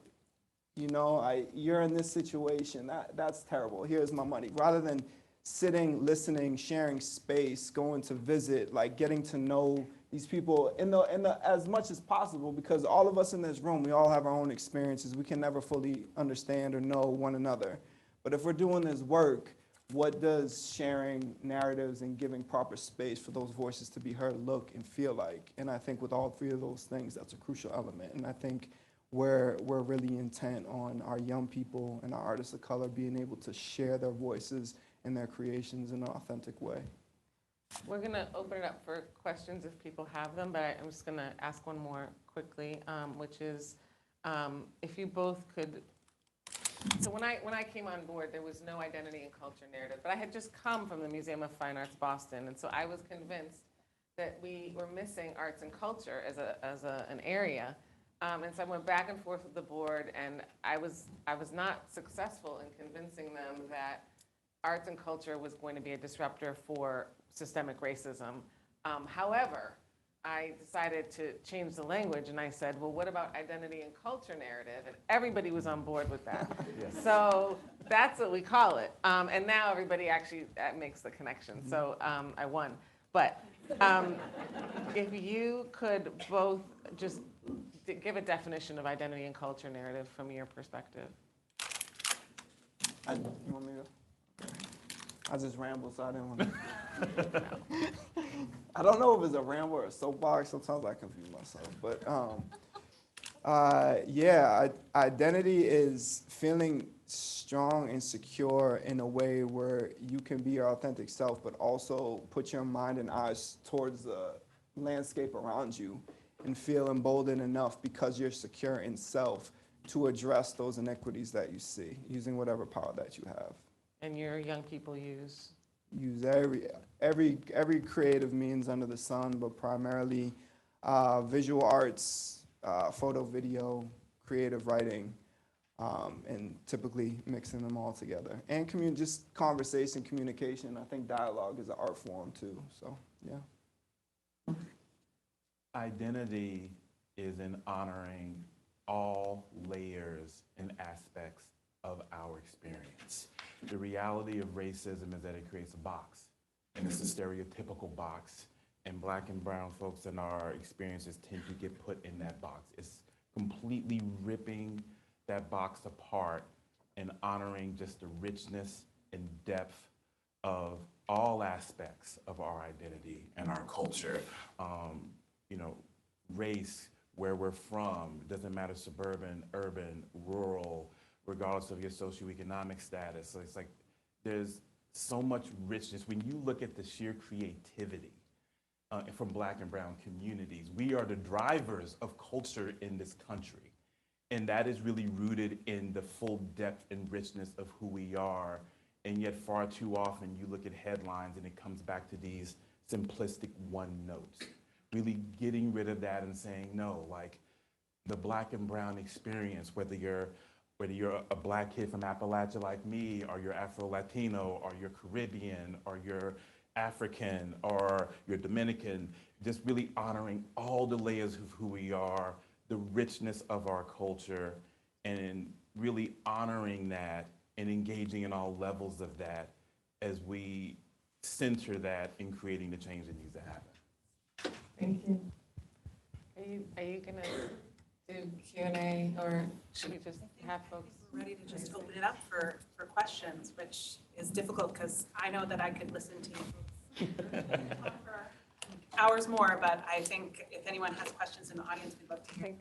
You know, you're in this situation. That's terrible. Here's my money. Rather than sitting, listening, sharing space, going to visit, like getting to know these people in the as much as possible, because all of us in this room, we all have our own experiences. We can never fully understand or know one another. But if we're doing this work, what does sharing narratives and giving proper space for those voices to be heard look and feel like? And I think with all 3 of those things, that's a crucial element. And I think we're really intent on our young people and our artists of color being able to share their voices and their creations in an authentic way. We're going to open it up for questions if people have them, but I'm just going to ask one more quickly, which is if you both could. So when I came on board, there was no identity and culture narrative, but I had just come from the Museum of Fine Arts Boston, and so I was convinced that we were missing arts and culture as an area. And so I went back and forth with the board, and I was not successful in convincing them that arts and culture was going to be a disruptor for systemic racism. However, I decided to change the language, and I said, well, what about identity and culture narrative? And everybody was on board with that. Yes. So that's what we call it. And now everybody actually makes the connection. So I won. But if you could both just give a definition of identity and culture narrative from your perspective. You want me to? I just ramble, so I didn't want to. I don't know if it's a ramble or a soapbox. Sometimes I confuse myself. But identity is feeling strong and secure in a way where you can be your authentic self, but also put your mind and eyes towards the landscape around you and feel emboldened enough because you're secure in self to address those inequities that you see, using whatever power that you have. And your young people use? use every creative means under the sun, but primarily visual arts, photo, video, creative writing, and typically mixing them all together. And just conversation, communication. I think dialogue is an art form too, so yeah. Identity is in honoring all layers and aspects of our experience. The reality of racism is that it creates a box, and it's a stereotypical box, and Black and brown folks in our experiences tend to get put in that box. It's completely ripping that box apart and honoring just the richness and depth of all aspects of our identity and our culture. You know, race, where we're from, it doesn't matter suburban, urban, rural, regardless of your socioeconomic status. So it's like there's so much richness. When you look at the sheer creativity from Black and brown communities, we are the drivers of culture in this country. And that is really rooted in the full depth and richness of who we are. And yet far too often you look at headlines and it comes back to these simplistic one notes. Really getting rid of that and saying, no, like the Black and brown experience, whether you're a Black kid from Appalachia like me, or you're Afro-Latino, or you're Caribbean, or you're African, or you're Dominican, just really honoring all the layers of who we are, the richness of our culture, and really honoring that and engaging in all levels of that as we center that in creating the change that needs to happen. Thank you. Are you gonna do Q&A, or should we just have folks? We're ready to just open it up for questions, which is difficult because I know that I could listen to you for hours more, but I think if anyone has questions in the audience, we'd love to hear.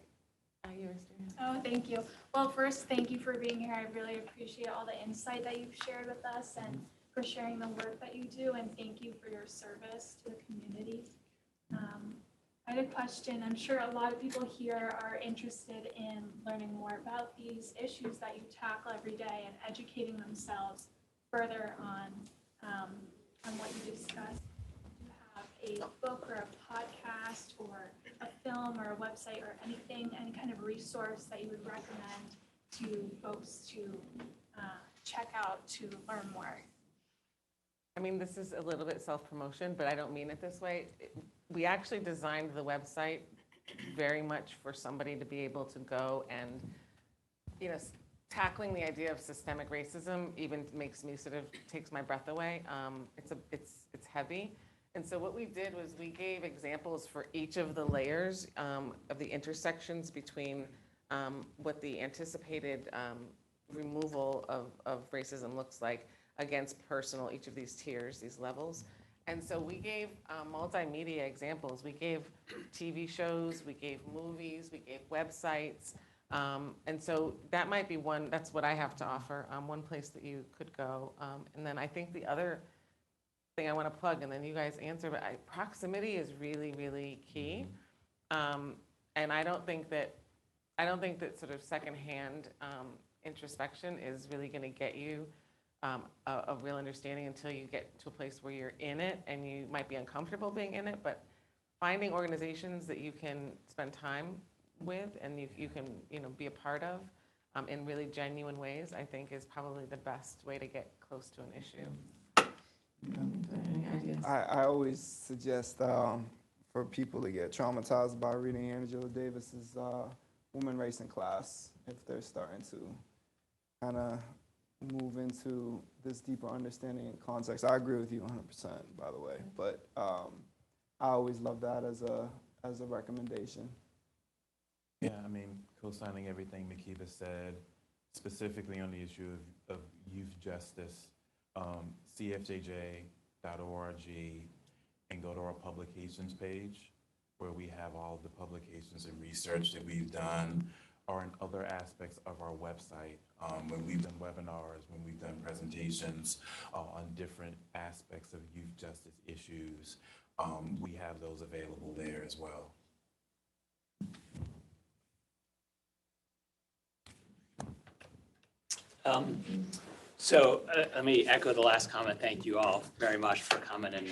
Oh, thank you. Well, first, thank you for being here. I really appreciate all the insight that you've shared with us and for sharing the work that you do, and thank you for your service to the community. I had a question. I'm sure a lot of people here are interested in learning more about these issues that you tackle every day and educating themselves further on what you discussed. Do you have a book or a podcast or a film or a website or anything, any kind of resource that you would recommend to folks to check out to learn more? I mean, this is a little bit self-promotion, but I don't mean it this way. We actually designed the website very much for somebody to be able to go and, you know, tackling the idea of systemic racism even makes me sort of, takes my breath away. It's heavy. And so what we did was we gave examples for each of the layers of the intersections between what the anticipated removal of racism looks like against personal, each of these tiers, these levels. And so we gave multimedia examples. We gave TV shows, we gave movies, we gave websites. And so that might be one, that's what I have to offer, one place that you could go. And then I think the other thing I want to plug, and then you guys answer, but proximity is really, really key. And I don't think that sort of secondhand introspection is really going to get you a real understanding until you get to a place where you're in it, and you might be uncomfortable being in it, but finding organizations that you can spend time with and you can, you know, be a part of in really genuine ways, I think is probably the best way to get close to an issue. Any ideas? I always suggest for people to get traumatized by reading Angela Davis's Woman, Race, and Class if they're starting to kind of move into this deeper understanding and context. I agree with you 100%, by the way, but I always love that as a recommendation. Yeah, I mean, co-signing everything Makeeba said, specifically on the issue of youth justice, cfjj.org, and go to our publications page where we have all the publications and research that we've done, or in other aspects of our website, when we've done webinars, when we've done presentations on different aspects of youth justice issues, we have those available there as well. So let me echo the last comment. Thank you all very much for coming and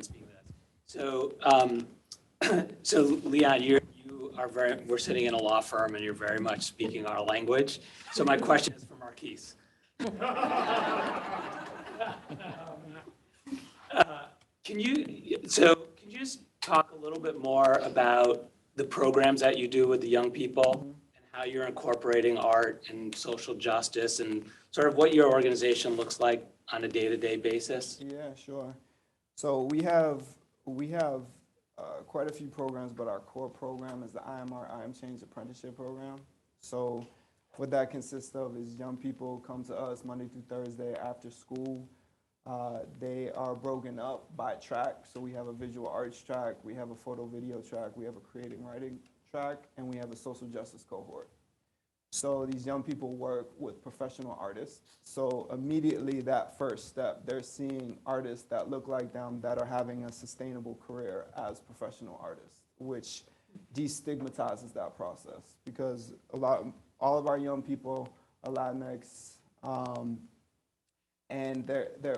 speaking with us. So, so Leon, you are we're sitting in a law firm and you're very much speaking our language. So my question is for Marquis. Can you just talk a little bit more about the programs that you do with the young people and how you're incorporating art and social justice and sort of what your organization looks like on a day-to-day basis? Yeah, sure. So we have quite a few programs, but our core program is the IMR, I Am Change Apprenticeship Program. So what that consists of is young people come to us Monday through Thursday after school. They are broken up by track. So we have a visual arts track, we have a photo video track, we have a creative writing track, and we have a social justice cohort. So these young people work with professional artists. So immediately that first step, they're seeing artists that look like them that are having a sustainable career as professional artists, which destigmatizes that process because all of our young people are Latinx, and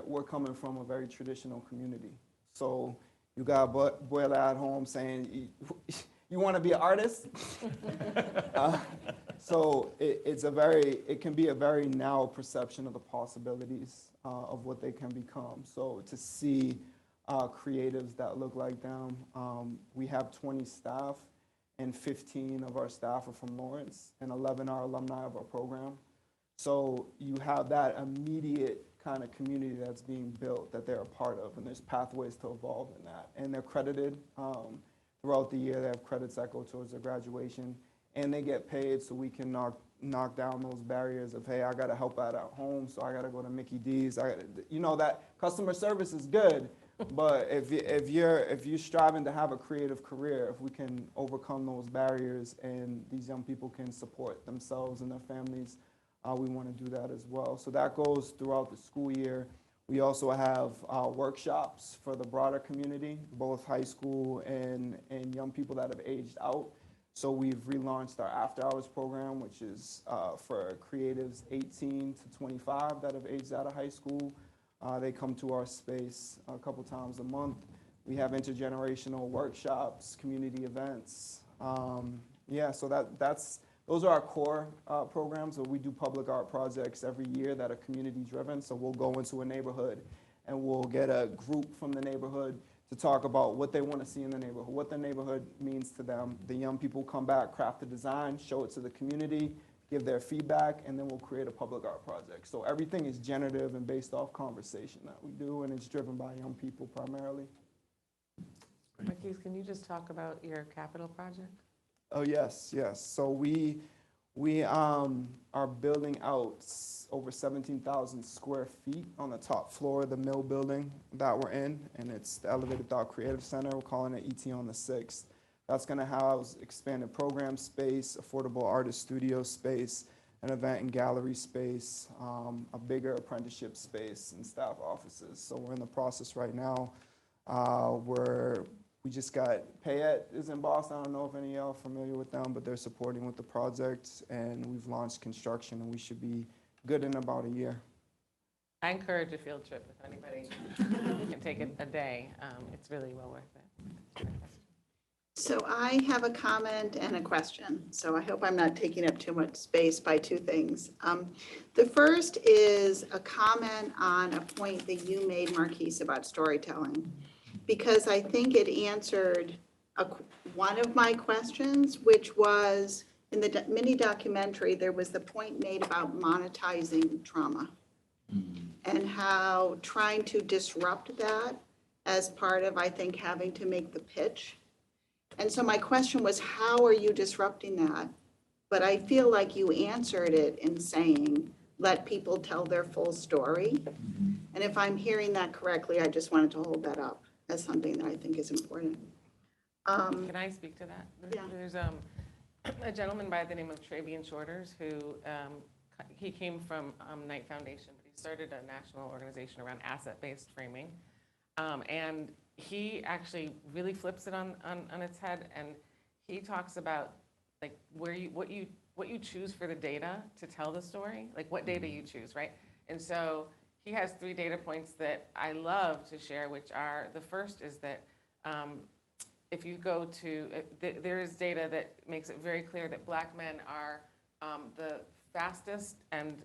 we're coming from a very traditional community. So you got Abuela at home saying, you want to be an artist? So it can be a very narrow perception of the possibilities of what they can become. So to see creatives that look like them, we have 20 staff, and 15 of our staff are from Lawrence, and 11 are alumni of our program. So you have that immediate kind of community that's being built that they're a part of, and there's pathways to evolve in that. And they're credited throughout the year. They have credits that go towards their graduation, and they get paid so we can knock down those barriers of, hey, I got to help out at home, so I got to go to Mickey D's. That customer service is good, but if you're striving to have a creative career, if we can overcome those barriers and these young people can support themselves and their families, we want to do that as well. So that goes throughout the school year. We also have workshops for the broader community, both high school and young people that have aged out. So we've relaunched our after hours program, which is for creatives 18 to 25 that have aged out of high school. They come to our space a couple times a month. We have intergenerational workshops, community events. So those are our core programs. So we do public art projects every year that are community driven. So we'll go into a neighborhood and we'll get a group from the neighborhood to talk about what they want to see in the neighborhood, what the neighborhood means to them. The young people come back, craft the design, show it to the community, give their feedback, and then we'll create a public art project. So everything is generative and based off conversation that we do, and it's driven by young people primarily. Marquis, can you just talk about your capital project? Oh, yes. So we are building out over 17,000 square feet on the top floor of the mill building that we're in, and it's the Elevated Thought Creative Center. We're calling it ET on the 6th. That's going to house expanded program space, affordable artist studio space, an event and gallery space, a bigger apprenticeship space, and staff offices. So we're in the process right now we just got Payette is in Boston. I don't know if any of y'all are familiar with them, but they're supporting with the project, and we've launched construction, and we should be good in about a year. I encourage a field trip if anybody can take it a day. It's really well worth it. So I have a comment and a question. So I hope I'm not taking up too much space by two things. The first is a comment on a point that you made, Marquis, about storytelling, because I think it answered one of my questions, which was in the mini documentary, there was the point made about monetizing trauma and how trying to disrupt that as part of, I think, having to make the pitch. And so my question was, how are you disrupting that? But I feel like you answered it in saying, let people tell their full story. And if I'm hearing that correctly, I just wanted to hold that up as something that I think is important. Can I speak to that? Yeah. There's a gentleman by the name of Travian Shorters who he came from Knight Foundation, but he started a national organization around asset-based framing. And he actually really flips it on its head, and he talks about like what you choose for the data to tell the story, like what data you choose, right? And so he has 3 data points that I love to share, which are, the first is that if you go to, there is data that makes it very clear that Black men are the fastest and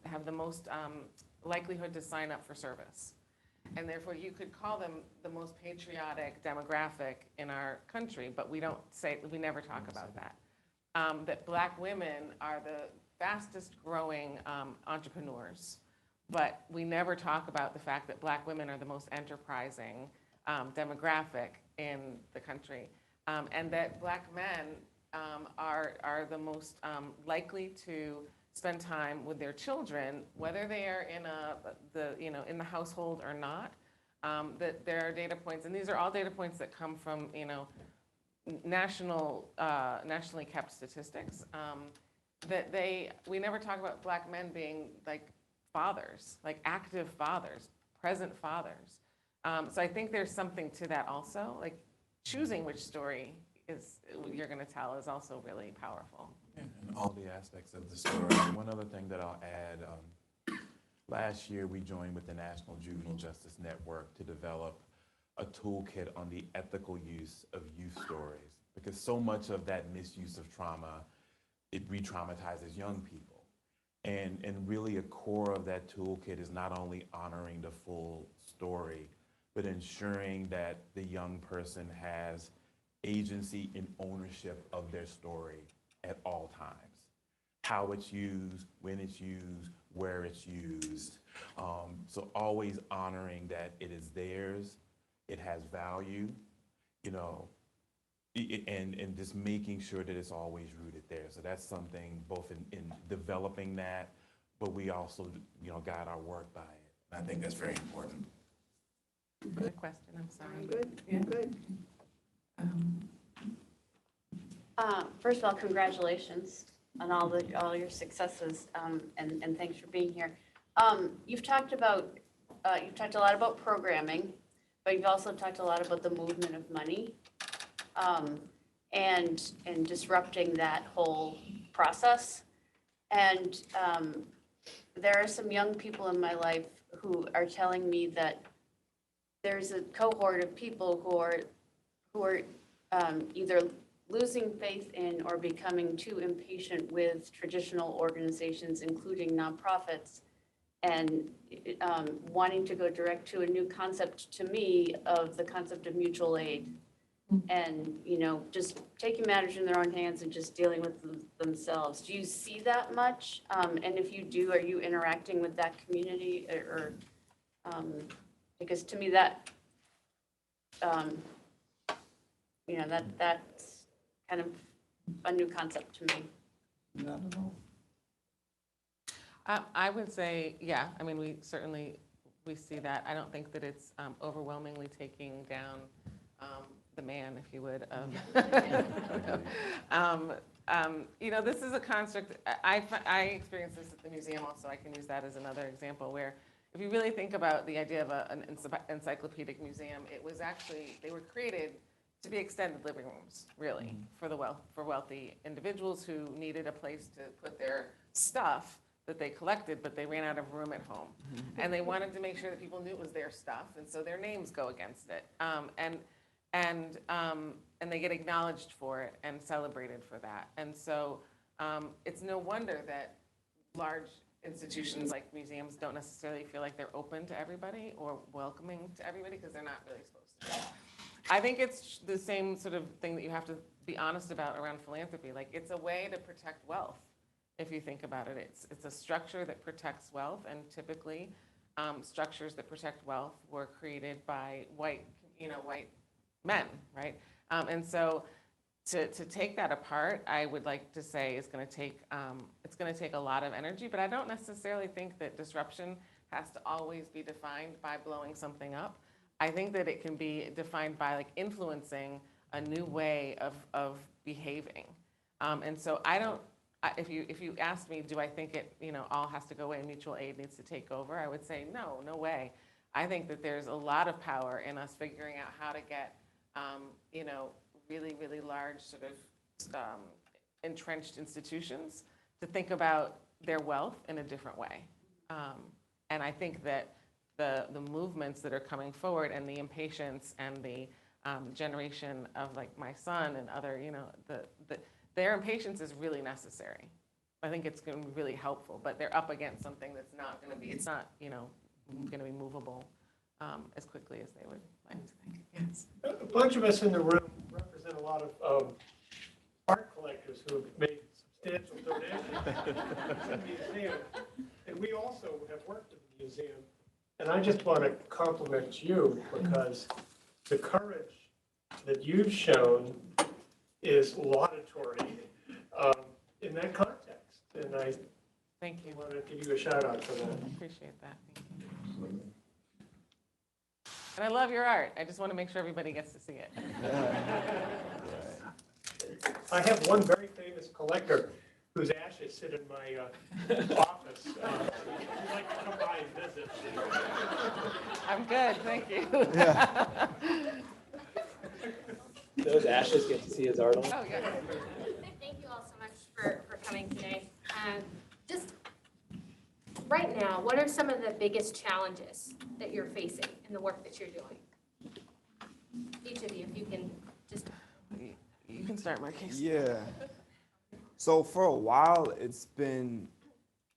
have the most likelihood to sign up for service. And therefore, you could call them the most patriotic demographic in our country, but we never talk about that. That Black women are the fastest growing entrepreneurs, but we never talk about the fact that Black women are the most enterprising demographic in the country, and that Black men are the most likely to spend time with their children, whether they are in the household or not. That there are data points, and these are all data points that come from nationally kept statistics. We never talk about Black men being like fathers, like active fathers, present fathers. So I think there's something to that also. Like choosing which story you're going to tell is also really powerful. And all the aspects of the story. One other thing that I'll add, last year we joined with the National Juvenile Justice Network to develop a toolkit on the ethical use of youth stories, because so much of that misuse of trauma, it re-traumatizes young people. And really a core of that toolkit is not only honoring the full story, but ensuring that the young person has agency and ownership of their story at all times. How it's used, when it's used, where it's used. So always honoring that it is theirs, it has value, and just making sure that it's always rooted there. So that's something both in developing that, but we also, guide our work by it. And I think that's very important. Good question, I'm sorry. Good, Yeah. good. First of all, congratulations on all your successes, and thanks for being here. You've talked a lot about programming, but you've also talked a lot about the movement of money, and disrupting that whole process. And there are some young people in my life who are telling me that there's a cohort of people who are either losing faith in or becoming too impatient with traditional organizations, including nonprofits, and wanting to go direct to a new concept, to me, of the concept of mutual aid. And, just taking matters in their own hands and just dealing with them themselves. Do you see that much? And if you do, are you interacting with that community? Or because to me that, that's kind of a new concept to me. Not at all. I would say, yeah, I mean, we see that. I don't think that it's overwhelmingly taking down the man, if you would. This is a construct, I experienced this at the museum also. I can use that as another example where if you really think about the idea of an encyclopedic museum, it was actually, they were created to be extended living rooms, really, for wealthy individuals who needed a place to put their stuff that they collected, but they ran out of room at home. And they wanted to make sure that people knew it was their stuff, and so their names go against it. And they get acknowledged for it and celebrated for that. And so it's no wonder that large institutions like museums don't necessarily feel like they're open to everybody or welcoming to everybody, because they're not really supposed to. I think it's the same sort of thing that you have to be honest about around philanthropy. Like, it's a way to protect wealth, if you think about it. It's a structure that protects wealth, and typically structures that protect wealth were created by white men, right? And so to take that apart, I would like to say it's going to take a lot of energy, but I don't necessarily think that disruption has to always be defined by blowing something up. I think that it can be defined by influencing a new way of behaving. And so if you ask me, do I think it all has to go away and mutual aid needs to take over? I would say no way. I think that there's a lot of power in us figuring out how to get really, really large sort of entrenched institutions to think about their wealth in a different way. And I think that the movements that are coming forward and the impatience and the generation of like my son and other, their impatience is really necessary. I think it's going to be really helpful, but they're up against something that's not going to be, it's not, going to be movable as quickly as they would like to think. Yes. A bunch of us in the room represent a lot of art collectors who have made substantial donations to the museum. And we also have worked at the museum. And I just want to compliment you because the courage that you've shown is laudatory in that context. And I Thank you. want to give you a shout out for that. Appreciate that. Thank you. And I love your art. I just want to make sure everybody gets to see it. I have one very famous collector whose ashes sit in my office. If you'd like to come by and visit. I'm good, thank you. Yeah. Those ashes get to see his art. Oh, yeah. Thank you all so much for coming today. Just right now, what are some of the biggest challenges that you're facing in the work that you're doing? Each of you, if you can just. You can start, Marquis. Yeah. So for a while, it's been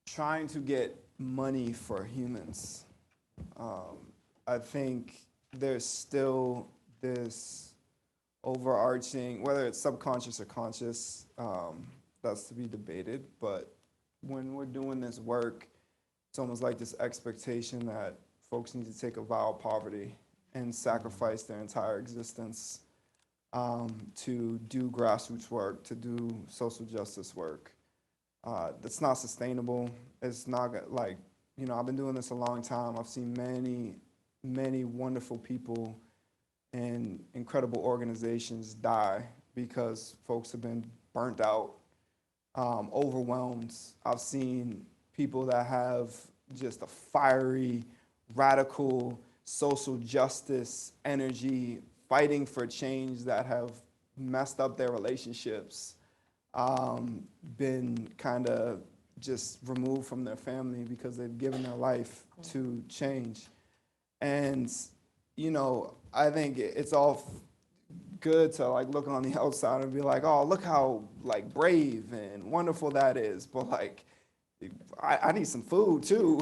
trying to get money for humans. I think there's still this overarching, whether it's subconscious or conscious, that's to be debated. But when we're doing this work, it's almost like this expectation that folks need to take a vow of poverty and sacrifice their entire existence to do grassroots work, to do social justice work. That's not sustainable. It's not like, I've been doing this a long time. I've seen many, many wonderful people and incredible organizations die because folks have been burnt out, overwhelmed. I've seen people that have just a fiery, radical, social justice energy, fighting for change that have messed up their relationships, been kind of just removed from their family because they've given their life to change. And, I think it's all good to like look on the outside and be like, oh, look how like brave and wonderful that is. But like, I need some food too,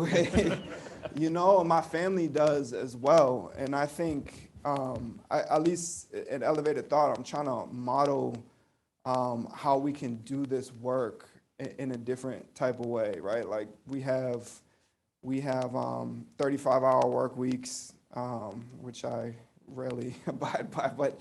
my family does as well. And I think, at least in Elevated Thought, I'm trying to model how we can do this work in a different type of way, right? Like we have 35-hour work weeks, which I rarely abide by, but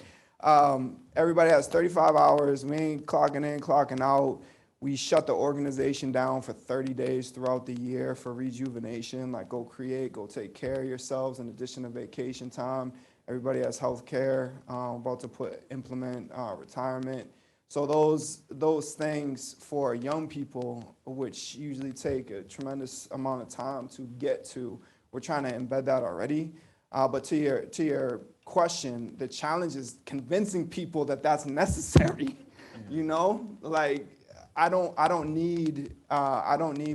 everybody has 35 hours. We ain't clocking in, clocking out. We shut the organization down for 30 days throughout the year for rejuvenation, like go create, go take care of yourselves in addition to vacation time. Everybody has health care, about to implement retirement. So those things for young people, which usually take a tremendous amount of time to get to, we're trying to embed that already. But to your question, the challenge is convincing people that that's necessary. Like I don't need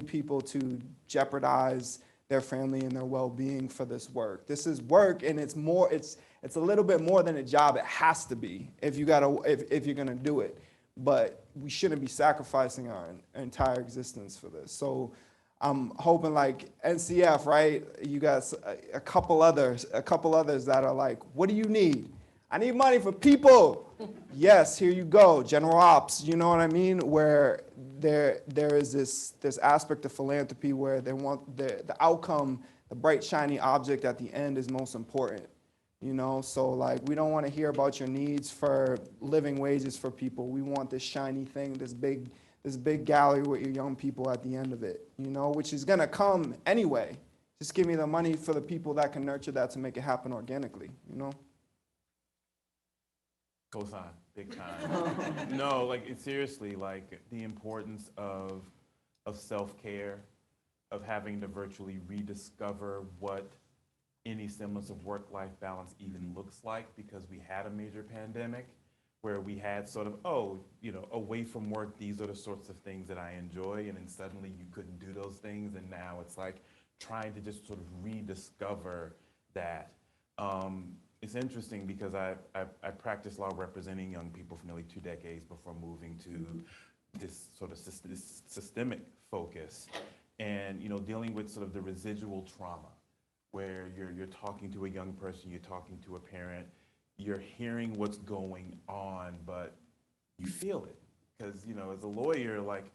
people to jeopardize their family and their well-being for this work. This is work, and it's a little bit more than a job. It has to be if you're gonna do it. But we shouldn't be sacrificing our entire existence for this. So I'm hoping like NCF, right? You guys, a couple others that are like, what do you need? I need money for people. Yes, here you go. General ops, you know what I mean? Where there is this aspect of philanthropy where they want the outcome, the bright shiny object at the end is most important. So like we don't want to hear about your needs for living wages for people. We want this shiny thing, this big gallery with your young people at the end of it, which is gonna come anyway. Just give me the money for the people that can nurture that to make it happen organically, Cosign, big time. No, like seriously, like the importance of self-care, of having to virtually rediscover what any semblance of work-life balance even looks like, because we had a major pandemic where we had sort of, away from work, these are the sorts of things that I enjoy, and then suddenly you couldn't do those things, and now it's like trying to just sort of rediscover that. It's interesting because I practiced law representing young people for nearly 2 decades before moving to this sort of this systemic focus, and dealing with sort of the residual trauma, where you're talking to a young person, you're talking to a parent, you're hearing what's going on, but you feel it. Because, as a lawyer, like,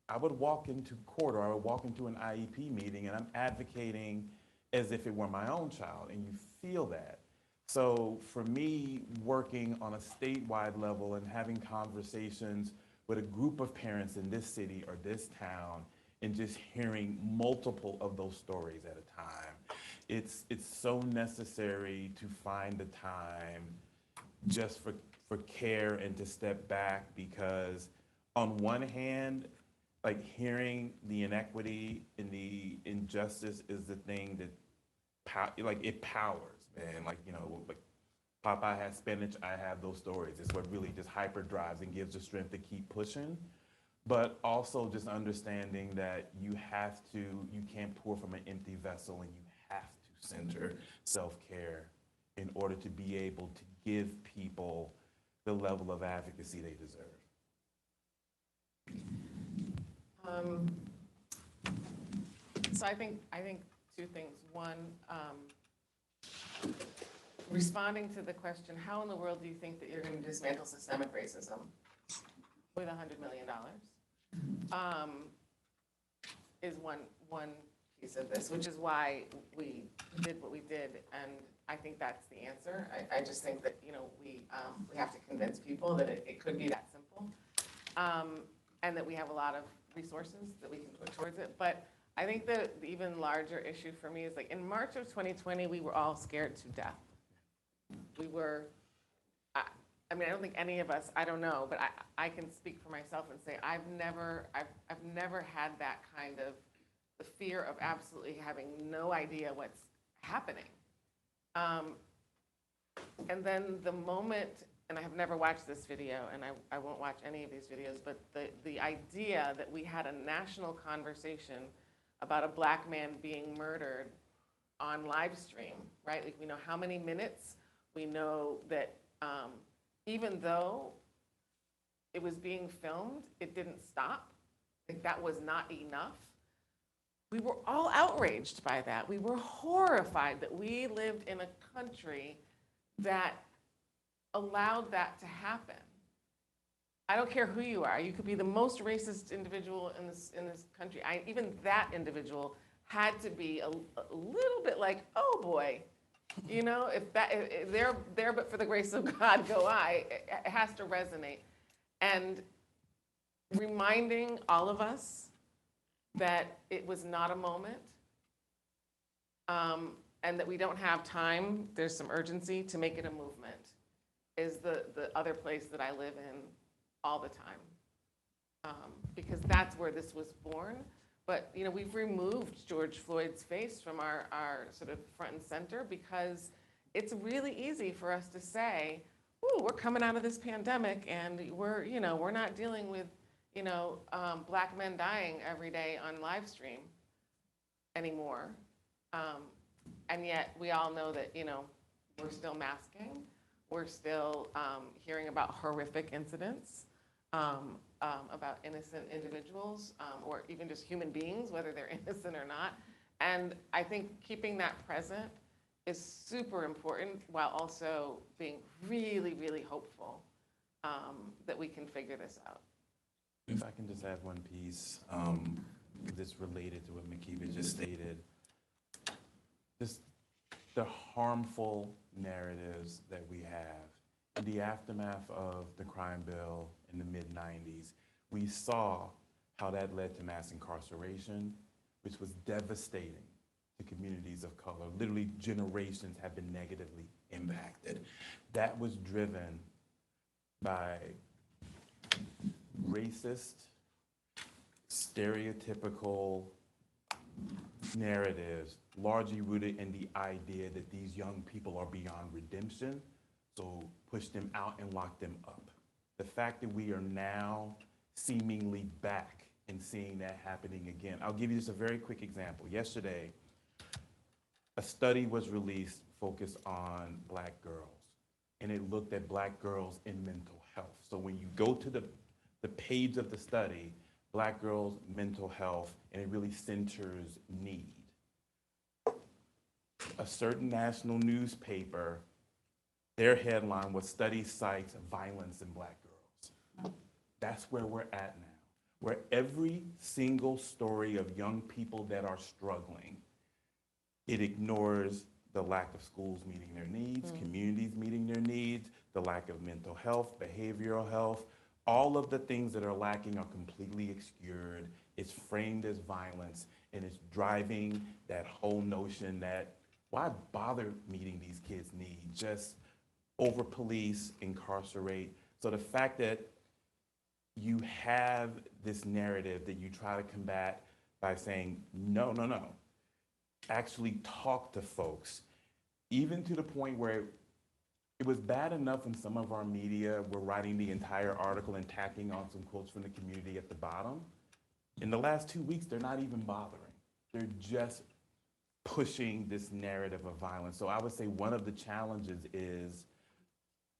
I would walk into court or I would walk into an IEP meeting and I'm advocating as if it were my own child, and you feel that. So for me, working on a statewide level and having conversations with a group of parents in this city or this town, and just hearing multiple of those stories at a time, it's so necessary to find the time just for care and to step back, because on one hand, like, hearing the inequity and the injustice is the thing that it powers, man. Like, like Popeye has spinach, I have those stories. It's what really just hyper drives and gives the strength to keep pushing. But also just understanding that you can't pour from an empty vessel, and you have to center self-care in order to be able to give people the level of advocacy they deserve. So I think 2 things. One, responding to the question, how in the world do you think that you're going to dismantle systemic racism with $100 million? Is one piece of this, which is why we did what we did, and I think that's the answer. I just think that we have to convince people that it could be that simple, and that we have a lot of resources that we can put towards it. But I think the even larger issue for me is, like, in March of 2020, we were all scared to death. We were. I mean, I don't think any of us, I don't know, but I can speak for myself and say I've never had that kind of the fear of absolutely having no idea what's happening. And then the moment, and I have never watched this video, and I won't watch any of these videos, but the idea that we had a national conversation about a Black man being murdered on live stream, right? Like, we know how many minutes, we know that even though it was being filmed, it didn't stop. Like, that was not enough. We were all outraged by that. We were horrified that we lived in a country that allowed that to happen. I don't care who you are. You could be the most racist individual in this country. Even that individual had to be a little bit like, oh boy, if there but for the grace of God go I, it has to resonate. And reminding all of us that it was not a moment, and that we don't have time, there's some urgency to make it a movement, is the other place that I live in all the time. Because that's where this was born. But we've removed George Floyd's face from our sort of front and center, because it's really easy for us to say, ooh, we're coming out of this pandemic and we're not dealing with Black men dying every day on live stream anymore. And yet we all know that we're still masking, we're still hearing about horrific incidents, about innocent individuals, or even just human beings, whether they're innocent or not. And I think keeping that present is super important, while also being really, really hopeful that we can figure this out. If I can just add one piece that's related to what Makeeba just stated. Just the harmful narratives that we have. In the aftermath of the crime bill in the mid-90s, we saw how that led to mass incarceration, which was devastating to communities of color. Literally, generations have been negatively impacted. That was driven by racist, stereotypical narratives, largely rooted in the idea that these young people are beyond redemption, so push them out and lock them up. The fact that we are now seemingly back and seeing that happening again. I'll give you just a very quick example. Yesterday, a study was released focused on Black girls, and it looked at Black girls in mental health. So when you go to the page of the study, Black girls' mental health, and it really centers need. A certain national newspaper, their headline was "Study Cites Violence in Black Girls." That's where we're at now, where every single story of young people that are struggling, it ignores the lack of schools meeting their needs, communities meeting their needs, the lack of mental health, behavioral health. All of the things that are lacking are completely obscured. It's framed as violence, and it's driving that whole notion that why bother meeting these kids' needs? Just over-police, incarcerate. So the fact that you have this narrative that you try to combat by saying, no, no, no. Actually talk to folks, even to the point where it was bad enough when some of our media were writing the entire article and tacking on some quotes from the community at the bottom. In the last 2 weeks, they're not even bothering. They're just pushing this narrative of violence. So I would say one of the challenges is,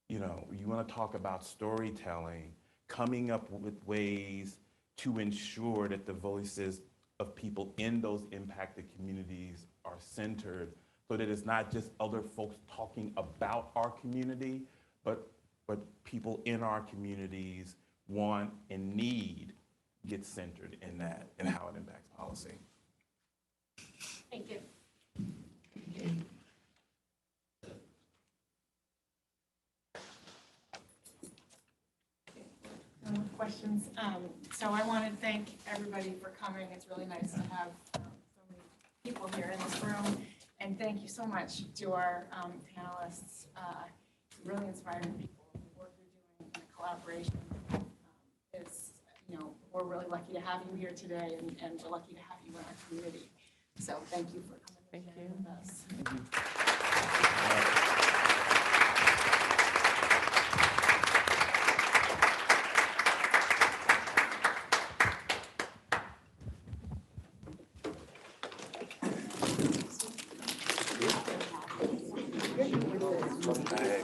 you want to talk about storytelling, coming up with ways to ensure that the voices of people in those impacted communities are centered, so that it's not just other folks talking about our community, but people in our communities want and need get centered in that and how it impacts policy. Thank you. Questions. So I want to thank everybody for coming. It's really nice to have so many people here in this room. And thank you so much to our panelists. Really inspiring people. The work you're doing and the collaboration is, we're really lucky to have you here today, and we're lucky to have you in our community. So thank you for coming and sharing with us.